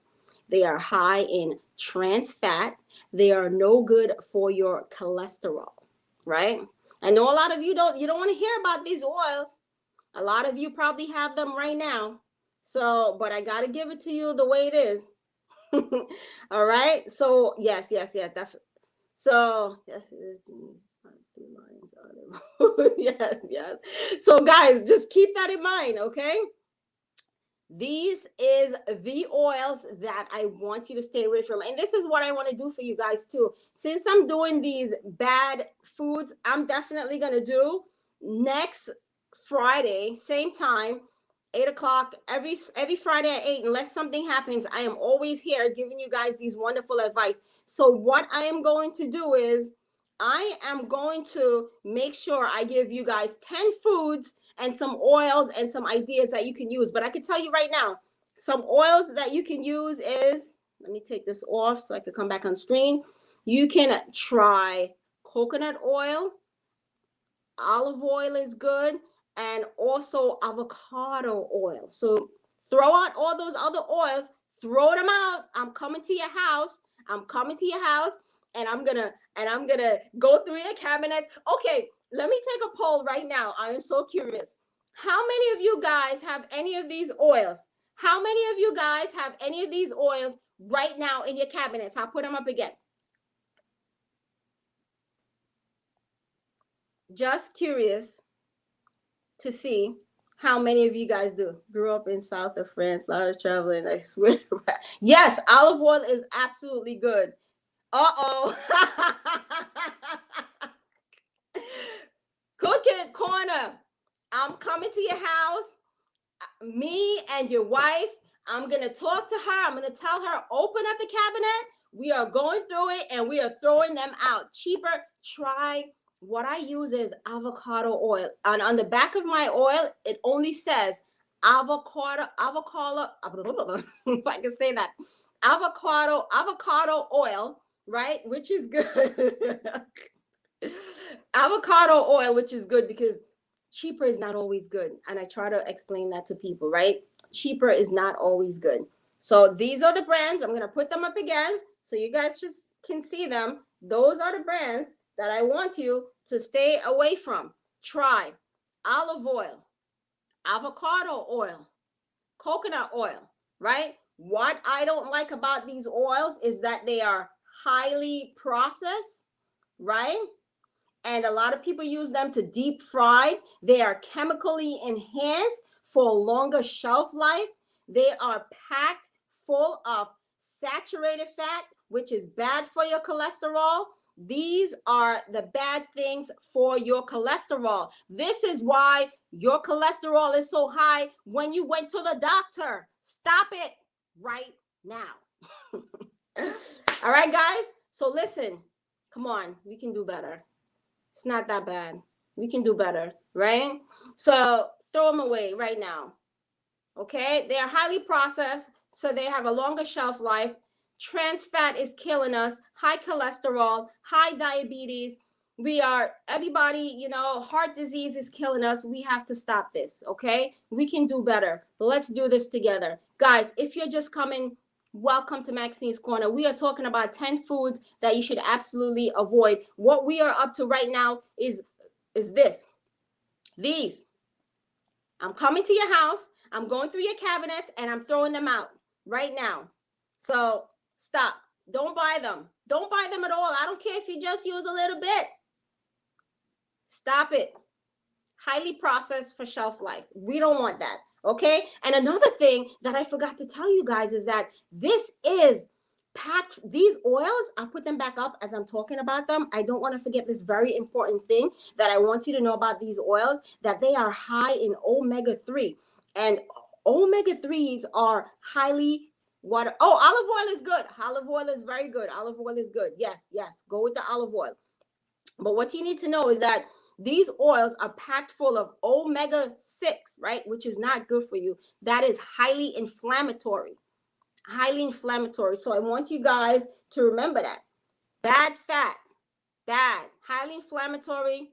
They are high in trans fat. They are no good for your cholesterol, right? I know a lot of you don't want to hear about these oils. A lot of you probably have them right now. So, but I got to give it to you the way it is. All right? So, yes, definitely. So, yes, it is. Yes. So, guys, just keep that in mind, okay? These is the oils that I want you to stay away from. And this is what I want to do for you guys too. Since I'm doing these bad foods, I'm definitely going to do next Friday, same time, 8 o'clock, every Friday at 8, unless something happens. I am always here giving you guys these wonderful advice. So what I am going to do is I am going to make sure I give you guys 10 foods and some oils and some ideas that you can use. But I can tell you right now, some oils that you can use is, let me take this off so I can come back on screen. You can try coconut oil, olive oil is good, and also avocado oil. So throw out all those other oils, throw them out. I'm coming to your house. And I'm gonna go through your cabinet. Okay, let me take a poll right now. I am so curious. How many of you guys have any of these oils? How many of you guys have any of these oils right now in your cabinets? I'll put them up again. Just curious to see how many of you guys do. Grew up in south of France, a lot of traveling, I swear. Yes, olive oil is absolutely good. Uh-oh. corner. I'm coming to your house, me and your wife. I'm going to talk to her. I'm going to tell her, open up the cabinet. We are going through it and we are throwing them out. Cheaper. Try what I use is avocado oil. And on the back of my oil, it only says avocado, if I can say that, avocado oil, right? Which is good. Avocado oil, which is good because cheaper is not always good. And I try to explain that to people, right? Cheaper is not always good. So these are the brands. I'm going to put them up again so you guys just can see them. Those are the brands that I want you to stay away from. Try olive oil, avocado oil, coconut oil, right? What I don't like about these oils is that they are highly processed, right? And a lot of people use them to deep fry. They are chemically enhanced for a longer shelf life. They are packed full of saturated fat, which is bad for your cholesterol. These are the bad things for your cholesterol. This is why your cholesterol is so high when you went to the doctor. Stop it right now. All right, guys. So listen, come on, we can do better. It's not that bad. We can do better, right? So throw them away right now. Okay? They are highly processed, so they have a longer shelf life. Trans fat is killing us. High cholesterol, high diabetes. Everybody, heart disease is killing us. We have to stop this, okay? We can do better. Let's do this together. Guys, if you're just coming, welcome to Maxine's Corner. We are talking about 10 foods that you should absolutely avoid. What we are up to right now is this. These. I'm coming to your house. I'm going through your cabinets and I'm throwing them out right now. So stop. Don't buy them. Don't buy them at all. I don't care if you just use a little bit. Stop it. Highly processed for shelf life. We don't want that. Okay. And another thing that I forgot to tell you guys is that this is packed. These oils, I'll put them back up as I'm talking about them. I don't want to forget this very important thing that I want you to know about these oils, that they are high in omega-3. And omega-3s are highly olive oil is good. Olive oil is very good. Olive oil is good. Yes. Go with the olive oil. But what you need to know is that these oils are packed full of omega-6, right? Which is not good for you. That is highly inflammatory. Highly inflammatory. So I want you guys to remember that. Bad fat, bad, highly inflammatory,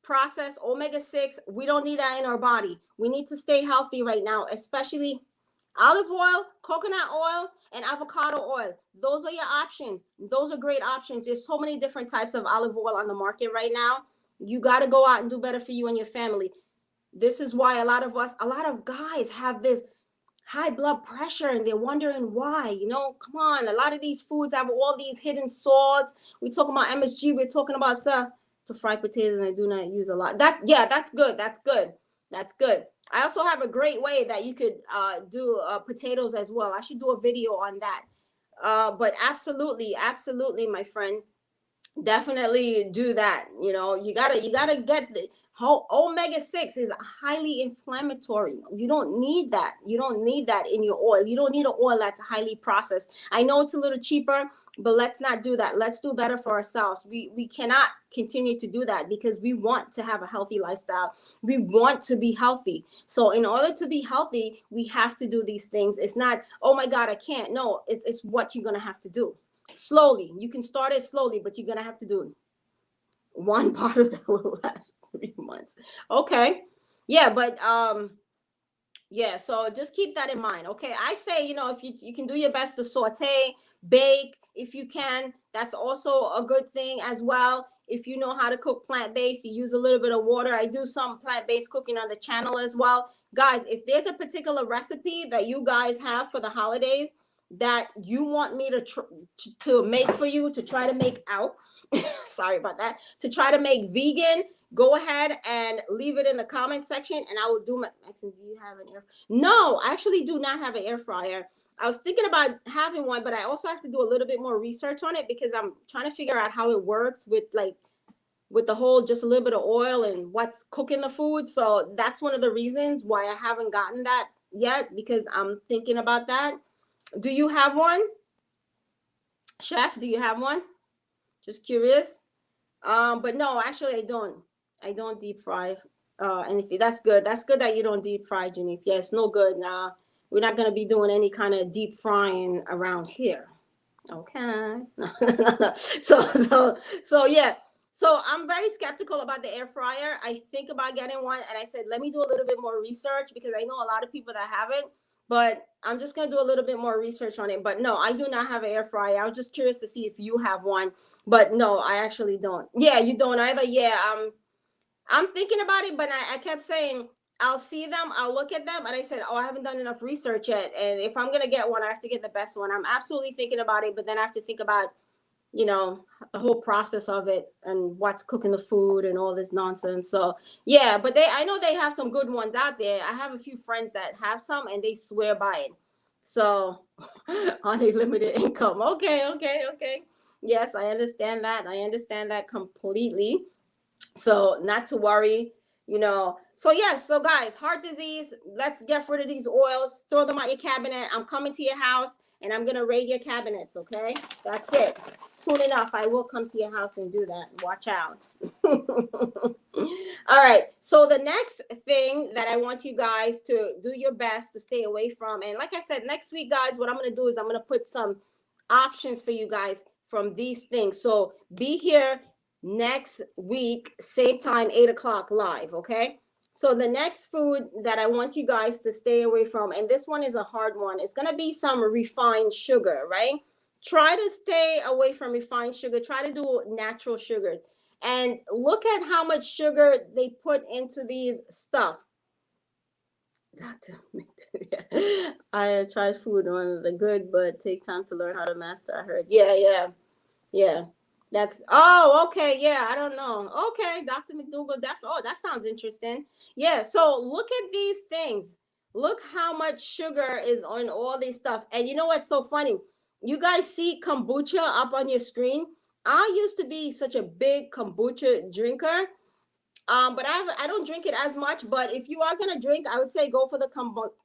processed omega-6. We don't need that in our body. We need to stay healthy right now, especially olive oil, coconut oil, and avocado oil. Those are your options. Those are great options. There's so many different types of olive oil on the market right now. You got to go out and do better for you and your family. This is why a lot of guys have this high blood pressure and they're wondering why. Come on, a lot of these foods have all these hidden salts. We're talking about MSG. We're talking about stuff to fry potatoes, and I do not use a lot. That's good. That's good. I also have a great way that you could do potatoes as well. I should do a video on that. But absolutely, my friend, definitely do that. You gotta get the whole omega-6 is highly inflammatory. You don't need that. You don't need that in your oil. You don't need an oil that's highly processed. I know it's a little cheaper, but let's not do that. Let's do better for ourselves. We cannot continue to do that because we want to have a healthy lifestyle. We want to be healthy. So in order to be healthy, we have to do these things. It's not, oh my God, I can't. No, it's what you're going to have to do. Slowly. You can start it slowly, but you're going to have to do it. One bottle that will last 3 months. Okay. Yeah, but yeah, so just keep that in mind. Okay. I say, if you can do your best to saute, bake, if you can, that's also a good thing as well. If you know how to cook plant-based, you use a little bit of water. I do some plant-based cooking on the channel as well. Guys, if there's a particular recipe that you guys have for the holidays that you want me to make for you, to try to make out, sorry about that, to try to make vegan, go ahead and leave it in the comment section and I will do my, Maxine, do you have an air? No, I actually do not have an air fryer. I was thinking about having one, but I also have to do a little bit more research on it because I'm trying to figure out how it works with like with the whole just a little bit of oil and what's cooking the food. So that's one of the reasons why I haven't gotten that yet, because I'm thinking about that. Do you have one, chef? Do you have one? Just curious. But no, actually, I don't deep fry. Anything. That's good. That's good that you don't deep fry, Janice. Yeah, it's no good. Nah, we're not gonna be doing any kind of deep frying around here. Okay. So yeah. So I'm very skeptical about the air fryer. I think about getting one, and I said, let me do a little bit more research, because I know a lot of people that have it, but I'm just gonna do a little bit more research on it. But no, I do not have an air fryer. I was just curious to see if you have one. But no, I actually don't. Yeah, you don't either. Yeah, I'm thinking about it, but I kept saying I'll see them, I'll look at them, and I said, oh, I haven't done enough research yet. And if I'm gonna get one, I have to get the best one. I'm absolutely thinking about it, but then I have to think about, you know, the whole process of it and what's cooking the food and all this nonsense. So yeah, but I know they have some good ones out there. I have a few friends that have some, and they swear by it. So on a limited income. Okay, okay, okay. Yes, I understand that. I understand that completely. So not to worry, you know. So yes, so guys, heart disease, let's get rid of these oils, throw them out your cabinet. I'm coming to your house, and I'm gonna raid your cabinets. Okay, that's it. Soon enough, I will come to your house and do that. Watch out. All right, so the next thing that I want you guys to do your best to stay away from, and like I said, next week, guys, what I'm gonna do is I'm gonna put some options for you guys from these things. So be here next week, same time, 8 o'clock live. Okay. So the next food that I want you guys to stay away from, and this one is a hard one, it's going to be some refined sugar, right? Try to stay away from refined sugar. Try to do natural sugars. And look at how much sugar they put into these stuff. Dr. I try food, one of the good, but take time to learn how to master. I heard. Yeah, yeah. Yeah, that's oh okay. Yeah, I don't know. Okay, Dr. McDougall. Oh, that sounds interesting. Yeah, so look at these things. Look how much sugar is on all this stuff. And you know what's so funny? You guys see kombucha up on your screen. I used to be such a big kombucha drinker. But I don't drink it as much. But if you are gonna drink, I would say go for the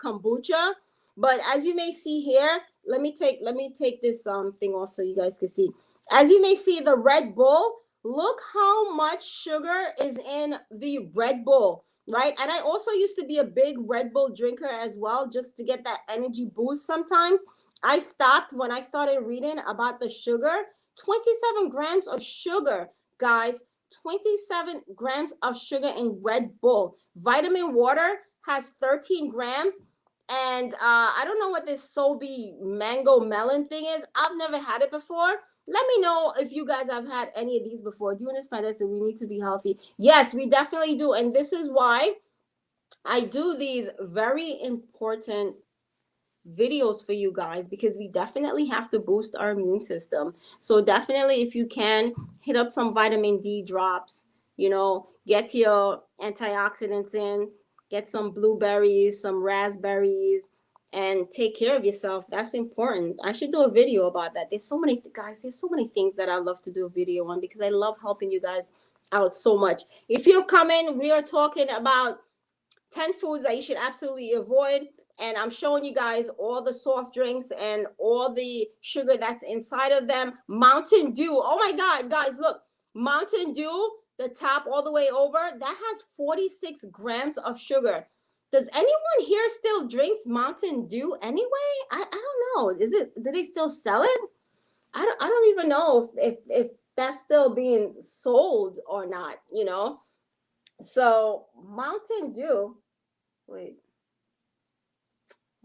kombucha. But as you may see here, let me take this thing off so you guys can see. As you may see, the Red Bull. Look how much sugar is in the Red Bull, right? And I also used to be a big Red Bull drinker as well, just to get that energy boost. Sometimes I stopped when I started reading about the sugar. 27 grams of sugar, guys. 27 grams of sugar in Red Bull. Vitamin water has 13 grams. And I don't know what this Sobe mango melon thing is. I've never had it before. Let me know if you guys have had any of these before. Do you understand this? And we need to be healthy. Yes, we definitely do. And this is why I do these very important videos for you guys, because we definitely have to boost our immune system. So definitely, if you can, hit up some vitamin D drops, you know, get your antioxidants in, get some blueberries, some raspberries, and take care of yourself. That's important. I should do a video about that. There's so many guys, there's so many things that I love to do a video on, because I love helping you guys out so much. If you're coming, we are talking about 10 foods that you should absolutely avoid. And I'm showing you guys all the soft drinks and all the sugar that's inside of them. Mountain Dew. Oh my God, guys, look. Mountain Dew, the top all the way over, that has 46 grams of sugar. Does anyone here still drinks Mountain Dew anyway? I don't know. Do they still sell it? I don't even know if that's still being sold or not, you know? So Mountain Dew, wait,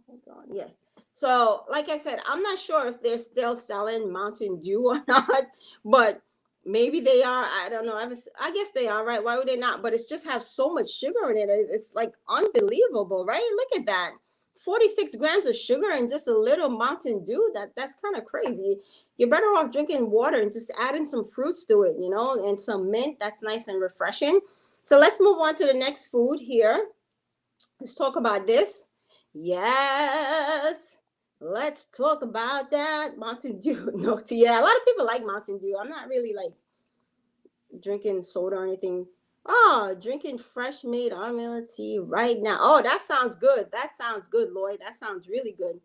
hold on. Yes. So like I said, I'm not sure if they're still selling Mountain Dew or not, but maybe they are. I don't know. I guess they are, right? Why would they not? But it's just have so much sugar in it. It's like unbelievable, right? Look at that. 46 grams of sugar and just a little Mountain Dew. That's kind of crazy. You're better off drinking water and just adding some fruits to it, you know, and some mint. That's nice and refreshing. So let's move on to the next food here. Let's talk about this. Yes. Let's talk about that. Mountain Dew. No, yeah, a lot of people like Mountain Dew. I'm not really like drinking soda or anything. Oh, drinking fresh made almond tea right now. Oh, that sounds good. That sounds good, Lloyd. That sounds really good.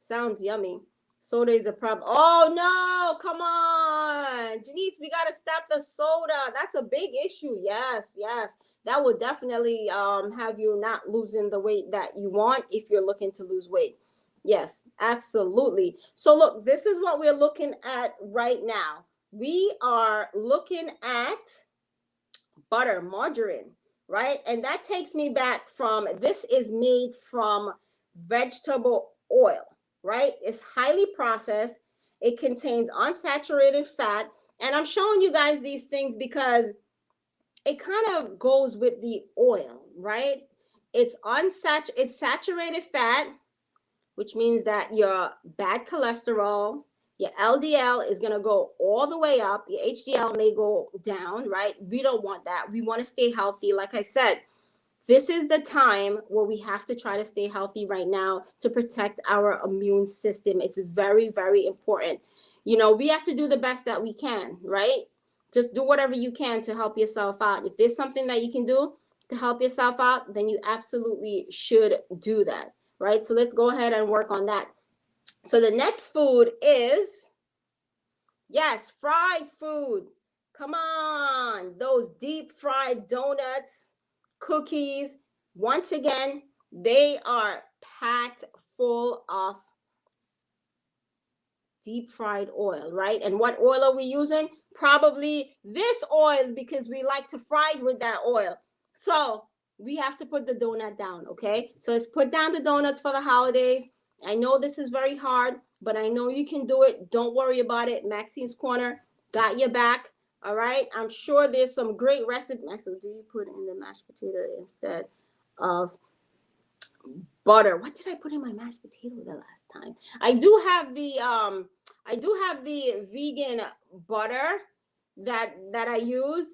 Sounds yummy. Soda is a problem. Oh no, come on. Janice, we gotta stop the soda. That's a big issue. Yes, yes. That will definitely have you not losing the weight that you want if you're looking to lose weight. Yes, absolutely. So look, this is what we're looking at right now. We are looking at butter, margarine, right? And that takes me back from, this is made from vegetable oil, right? It's highly processed. It contains unsaturated fat. And I'm showing you guys these things because it kind of goes with the oil, right? It's saturated fat, which means that your bad cholesterol, your LDL is going to go all the way up. Your HDL may go down, right? We don't want that. We want to stay healthy. Like I said, this is the time where we have to try to stay healthy right now to protect our immune system. It's very, very important. You know, we have to do the best that we can, right? Just do whatever you can to help yourself out. If there's something that you can do to help yourself out, then you absolutely should do that, right? So let's go ahead and work on that. So the next food is, yes, fried food. Come on, those deep fried donuts, cookies. Once again, they are packed full of deep fried oil, right? And what oil are we using? Probably this oil, because we like to fry with that oil. So we have to put the donut down, okay? So let's put down the donuts for the holidays. I know this is very hard, but I know you can do it. Don't worry about it. Maxine's Corner got your back. All right. I'm sure there's some great recipes. So do you put in the mashed potato instead of butter? What did I put in my mashed potato the last time? I do have the vegan butter that I use,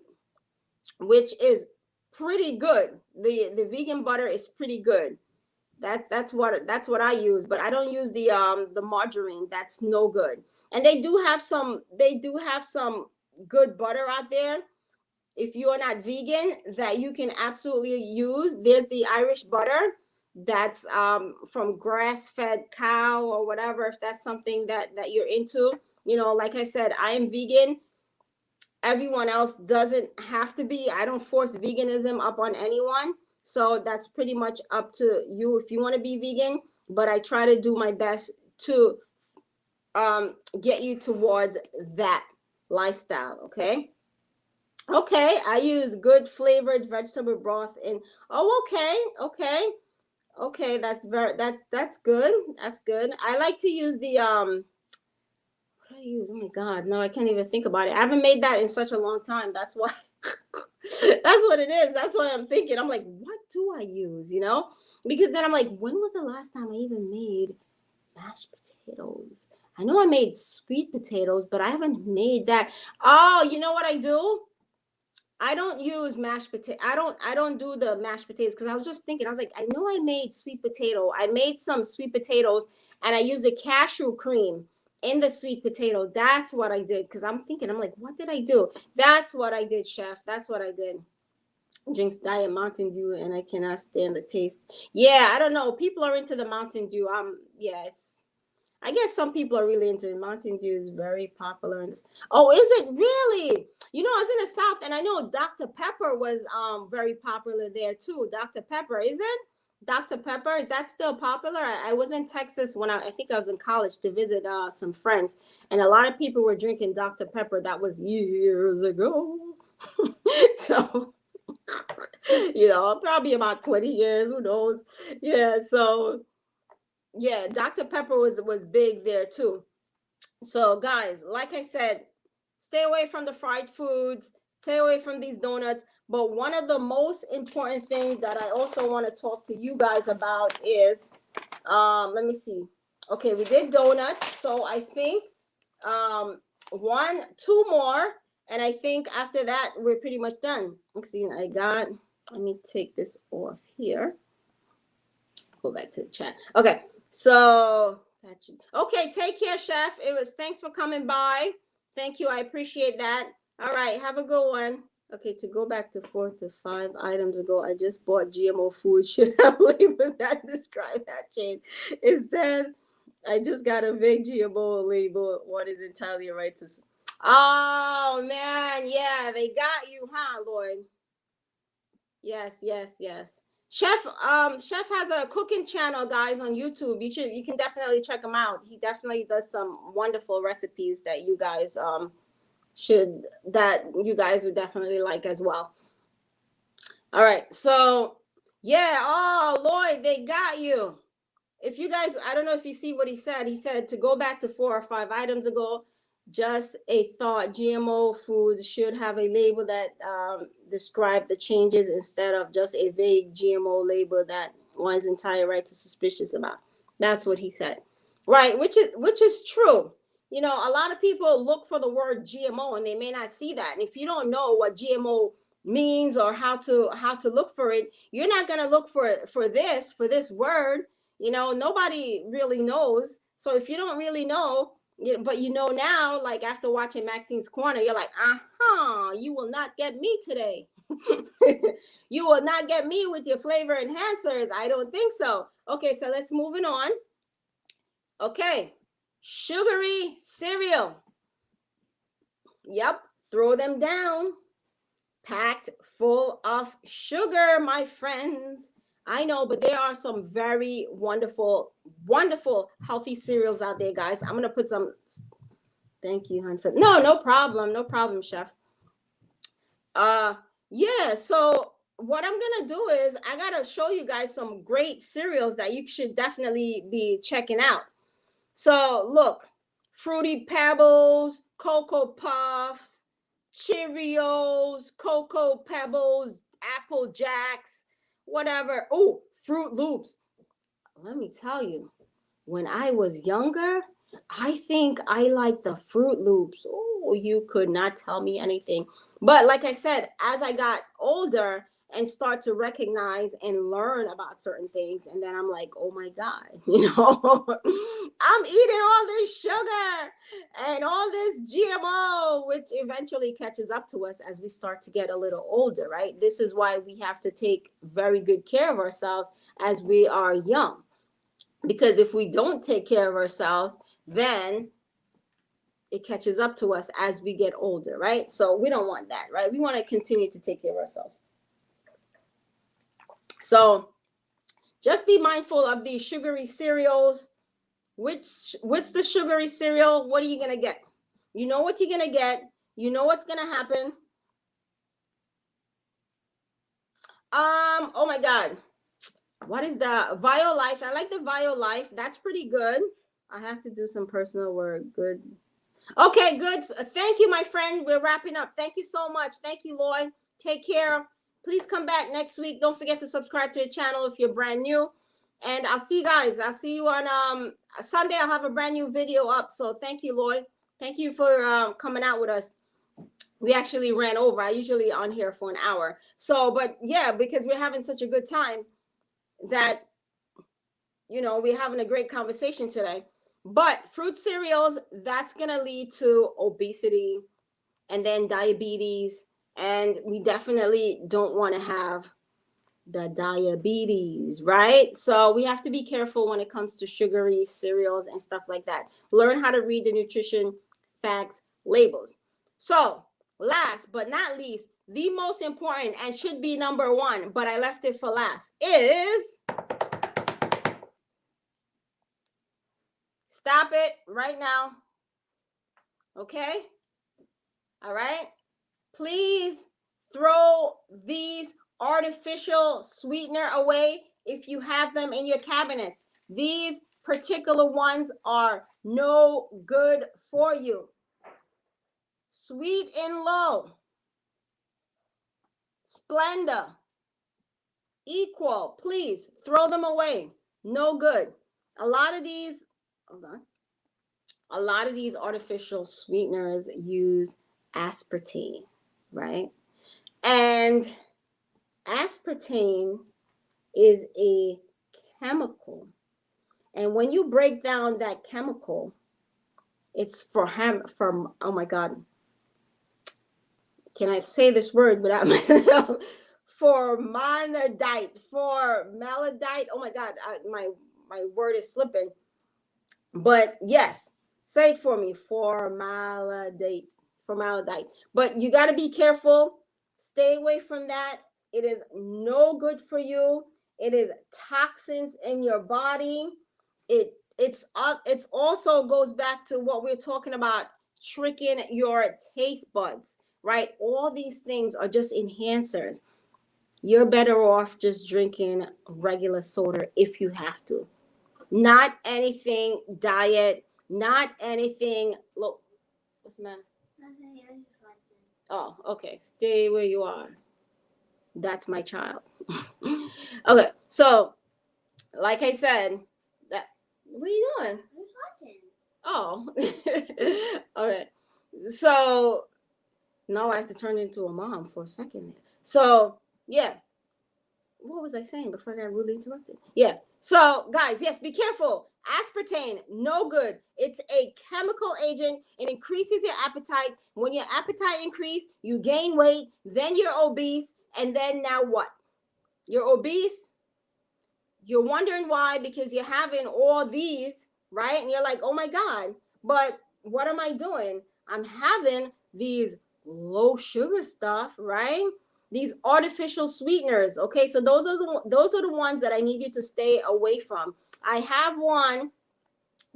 which is pretty good. The vegan butter is pretty good. That's what I use, but I don't use the margarine. That's no good. And they do have some good butter out there if you are not vegan that you can absolutely use. There's the Irish butter that's from grass-fed cow or whatever, if that's something that you're into. You know, like I said, I am vegan. Everyone else doesn't have to be. I don't force veganism up on anyone. So that's pretty much up to you if you want to be vegan. But I try to do my best to get you towards that lifestyle. Okay. Okay, I use good flavored vegetable broth in. Oh, okay. That's good. That's good. I like to use the what do I use? Oh my God, no, I can't even think about it. I haven't made that in such a long time. That's why. That's what it is. That's why I'm thinking. I'm like, what do I use? You know, because then I'm like, when was the last time I even made mashed potatoes? I know I made sweet potatoes, but I haven't made that. Oh, you know what I do? I don't use mashed potato. I don't do the mashed potatoes because I was just thinking. I was like, I know I made sweet potato. I made some sweet potatoes and I used the cashew cream in the sweet potato. That's what I did because I'm thinking. I'm like, what did I do? That's what I did, chef. That's what I did. Drinks Diet Mountain Dew and I cannot stand the taste. Yeah, I don't know. People are into the Mountain Dew. Yeah, it's. I guess some people are really into it. Mountain Dew is very popular in this. Oh, is it really? You know, I was in the South and I know Dr. Pepper was very popular there too. Dr. Pepper, is it? Dr. Pepper, is that still popular? I was in Texas when I think I was in college to visit some friends, and a lot of people were drinking Dr. Pepper. That was years ago. So, you know, probably about 20 years, who knows? Yeah, so yeah, Dr. Pepper was big there too. So guys, like I said, stay away from the fried foods, stay away from these donuts. But one of the most important things that I also want to talk to you guys about is let me see. Okay, we did donuts, so I think two more, and I think after that we're pretty much done. Let's see, let me take this off here. Go back to the chat. Okay. So, okay, take care, chef. Thanks for coming by. Thank you. I appreciate that. All right, have a good one. Okay, to go back to 4 to 5 items ago, I just bought GMO food. Should have labels that describe that change. Instead, I just got a vague GMO label. What is entirely right to? Oh man, yeah, they got you, huh, Lloyd? Yes, yes, yes. Chef has a cooking channel, guys, on YouTube. You can definitely check him out. He definitely does some wonderful recipes that you guys would definitely like as well. All right, so yeah, oh Lloyd, they got you. If you guys, I don't know if you see what he said. He said to go back to 4 or 5 items ago, just a thought. GMO foods should have a label that describe the changes instead of just a vague GMO label that one's entire right to suspicious about. That's what he said. Right, which is true. You know, a lot of people look for the word GMO and they may not see that. And if you don't know what GMO means or how to look for it, you're not going to look for this word. You know, nobody really knows. So if you don't really know, but you know now, like after watching Maxine's Corner, you're like, you will not get me today. You will not get me with your flavor enhancers. I don't think so. Okay, so let's moving on. Okay, sugary cereal. Yep, throw them down. Packed full of sugar, my friends. I know, but there are some very wonderful, wonderful healthy cereals out there, guys. I'm gonna put some. Thank you, hon. No problem, no problem, chef. Uh, yeah. So what I'm gonna do is I gotta show you guys some great cereals that you should definitely be checking out. So look, Fruity Pebbles, Cocoa Puffs, Cheerios, Cocoa Pebbles, Apple Jacks, whatever. Oh, Fruit Loops. Let me tell you, when I was younger, I think I liked the Fruit Loops. Oh, you could not tell me anything. But like I said, as I got older and start to recognize and learn about certain things, and then I'm like, oh my God, I'm eating all this sugar and all this GMO, which eventually catches up to us as we start to get a little older, right? This is why we have to take very good care of ourselves as we are young, because if we don't take care of ourselves, then it catches up to us as we get older, right? So we don't want that, right? We want to continue to take care of ourselves. So just be mindful of these sugary cereals. What's the sugary cereal? What are you gonna get? You know what you're gonna get. You know what's gonna happen. Oh my God, what is the Vio Life? I like the Vio Life. That's pretty good. I have to do some personal work. Good. Okay, good. Thank you, my friend. We're wrapping up. Thank you so much. Thank you, Lloyd. Take care. Please come back next week. Don't forget to subscribe to the channel if you're brand new. And I'll see you guys. I'll see you on Sunday. I'll have a brand new video up. So thank you, Lloyd. Thank you for coming out with us. We actually ran over. I usually on here for an hour. So, but yeah, because we're having such a good time that, we're having a great conversation today. But fruit cereals, that's going to lead to obesity and then diabetes. And we definitely don't want to have the diabetes, right? So we have to be careful when it comes to sugary cereals and stuff like that. Learn how to read the nutrition facts labels. So last but not least, the most important and should be number one, but I left it for last, is stop it right now. Okay? All right? Please throw these artificial sweetener away if you have them in your cabinets. These particular ones are no good for you. Sweet and Low, Splenda, Equal, please throw them away. No good. A lot of these, hold on. A lot of these artificial sweeteners use aspartame, right? And aspartame is a chemical. And when you break down that chemical, it's from, oh my God, can I say this word without messing it up? Formaldehyde. Formaldehyde. Oh my God, my word is slipping. But yes, say it for me. Formaldehyde. Formaldehyde. But you got to be careful. Stay away from that. It is no good for you. It is toxins in your body. It's also goes back to what we're talking about, tricking your taste buds, right? All these things are just enhancers. You're better off just drinking regular soda if you have to. Not anything diet, not anything. Look, what's the matter? Nothing, I was just watching. Oh, okay. Stay where you are. That's my child. Okay, so like I said, that what are you doing? I was watching. Oh, okay. So now I have to turn into a mom for a second. So yeah, what was I saying before I got rudely interrupted? Yeah. So guys, yes, be careful. Aspartame, no good. It's a chemical agent. It increases your appetite. When your appetite increase, you gain weight, then you're obese, and then now what? You're obese. You're wondering why, because you're having all these, right? And you're like, oh my God, but what am I doing? I'm having these low sugar stuff, right? These artificial sweeteners. Okay, so those are the ones that I need you to stay away from. I have one,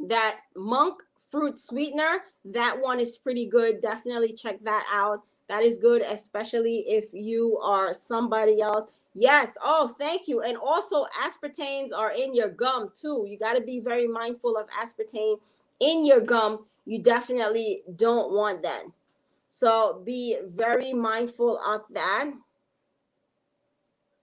that monk fruit sweetener. That one is pretty good. Definitely check that out. That is good, especially if you are somebody else. Yes. Oh, thank you. And also aspartames are in your gum too. You got to be very mindful of aspartame in your gum. You definitely don't want that. So be very mindful of that.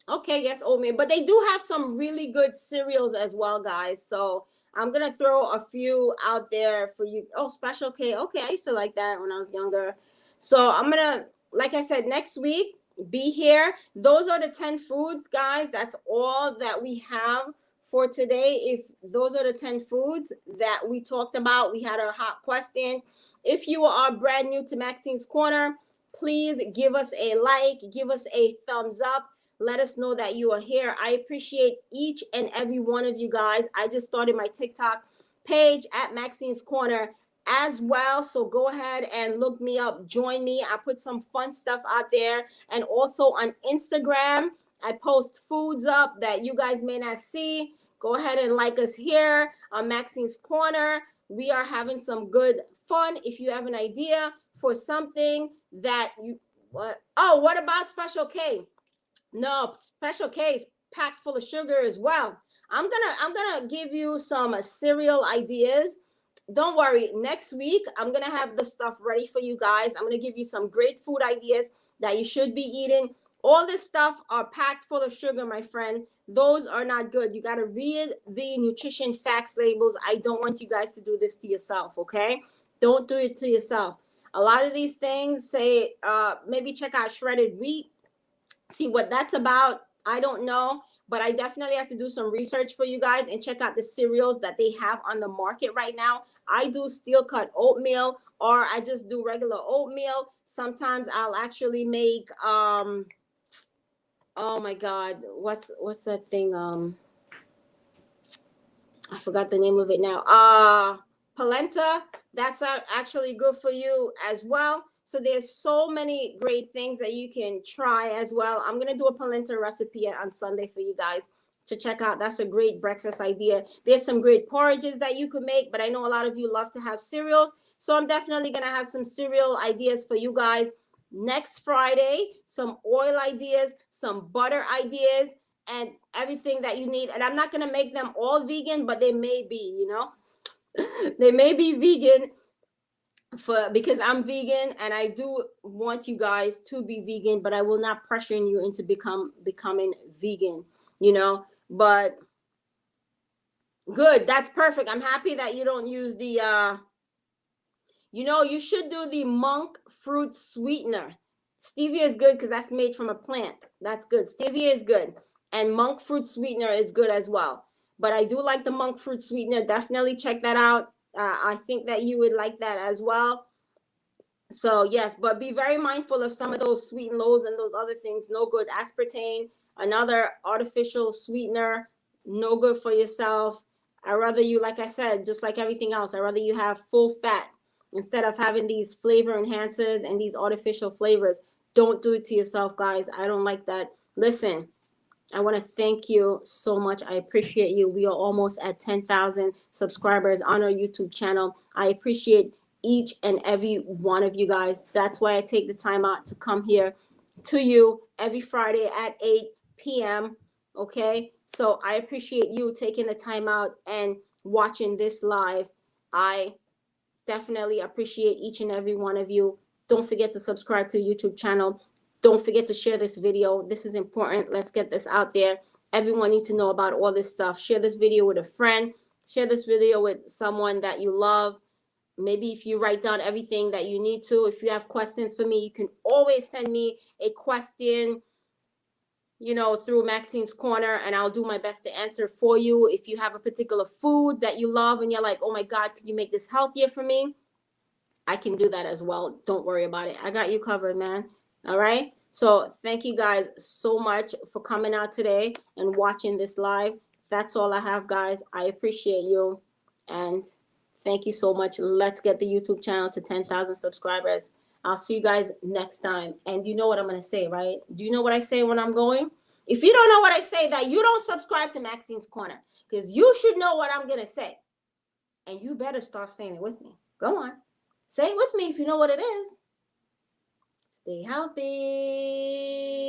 Okay, yes, oatmeal. But they do have some really good cereals as well, guys. So I'm going to throw a few out there for you. Oh, Special K. Okay, I used to like that when I was younger. So I'm going to, like I said, next week, be here. Those are the 10 foods, guys. That's all that we have for today. If those are the 10 foods that we talked about, we had our hot question. If you are brand new to Maxine's Corner, please give us a like, give us a thumbs up. Let us know that you are here. I appreciate each and every one of you guys. I just started my TikTok page at Maxine's Corner as well. So go ahead and look me up. Join me. I put some fun stuff out there. And also on Instagram, I post foods up that you guys may not see. Go ahead and like us here on Maxine's Corner. We are having some good fun. If you have an idea for something that you, what about Special K? No, Special K packed full of sugar as well. I'm gonna give you some cereal ideas. Don't worry, next week I'm gonna have the stuff ready for you guys. I'm gonna give you some great food ideas that you should be eating. All this stuff are packed full of sugar, my friend. Those are not good. You gotta read the nutrition facts labels. I don't want you guys to do this to yourself, okay? Don't do it to yourself. A lot of these things say maybe check out shredded wheat. See what that's about. I don't know, but I definitely have to do some research for you guys and check out the cereals that they have on the market right now. I do steel cut oatmeal, or I just do regular oatmeal. Sometimes I'll actually make oh my God, what's that thing? I forgot the name of it now. Polenta. That's actually good for you as well. So there's so many great things that you can try as well. I'm going to do a polenta recipe on Sunday for you guys to check out. That's a great breakfast idea. There's some great porridges that you could make, but I know a lot of you love to have cereals. So I'm definitely going to have some cereal ideas for you guys next Friday. Some oil ideas, some butter ideas, and everything that you need. And I'm not going to make them all vegan, but they may be, you know, they may be vegan because I'm vegan and I do want you guys to be vegan, but I will not pressure you into becoming vegan, you know. But good, that's perfect. I'm happy that you don't use the you know, you should do the monk fruit sweetener. Stevia is good because that's made from a plant. That's good. Stevia is good, and monk fruit sweetener is good as well. But I do like the monk fruit sweetener. Definitely check that out. I think that you would like that as well. So yes, but be very mindful of some of those sweet and lows and those other things. No good. Aspartame, another artificial sweetener, no good for yourself. I rather you, like I said, just like everything else, I rather you have full fat instead of having these flavor enhancers and these artificial flavors. Don't do it to yourself, guys. I don't like that. Listen, I want to thank you so much. I appreciate you. We are almost at 10,000 subscribers on our YouTube channel. I appreciate each and every one of you guys. That's why I take the time out to come here to you every Friday at 8 p.m. Okay? So I appreciate you taking the time out and watching this live. I definitely appreciate each and every one of you. Don't forget to subscribe to the YouTube channel. Don't forget to share this video. This is important. Let's get this out there. Everyone needs to know about all this stuff. Share this video with a friend. Share this video with someone that you love. Maybe if you write down everything that you need to, if you have questions for me, you can always send me a question, through Maxine's Corner, and I'll do my best to answer for you. If you have a particular food that you love and you're like, oh my God, could you make this healthier for me? I can do that as well. Don't worry about it. I got you covered, man. All right. So thank you guys so much for coming out today and watching this live. That's all I have, guys. I appreciate you. And thank you so much. Let's get the YouTube channel to 10,000 subscribers. I'll see you guys next time. And you know what I'm going to say, right? Do you know what I say when I'm going? If you don't know what I say, that you don't subscribe to Maxine's Corner, because you should know what I'm going to say. And you better start saying it with me. Go on. Say it with me if you know what it is. Stay healthy.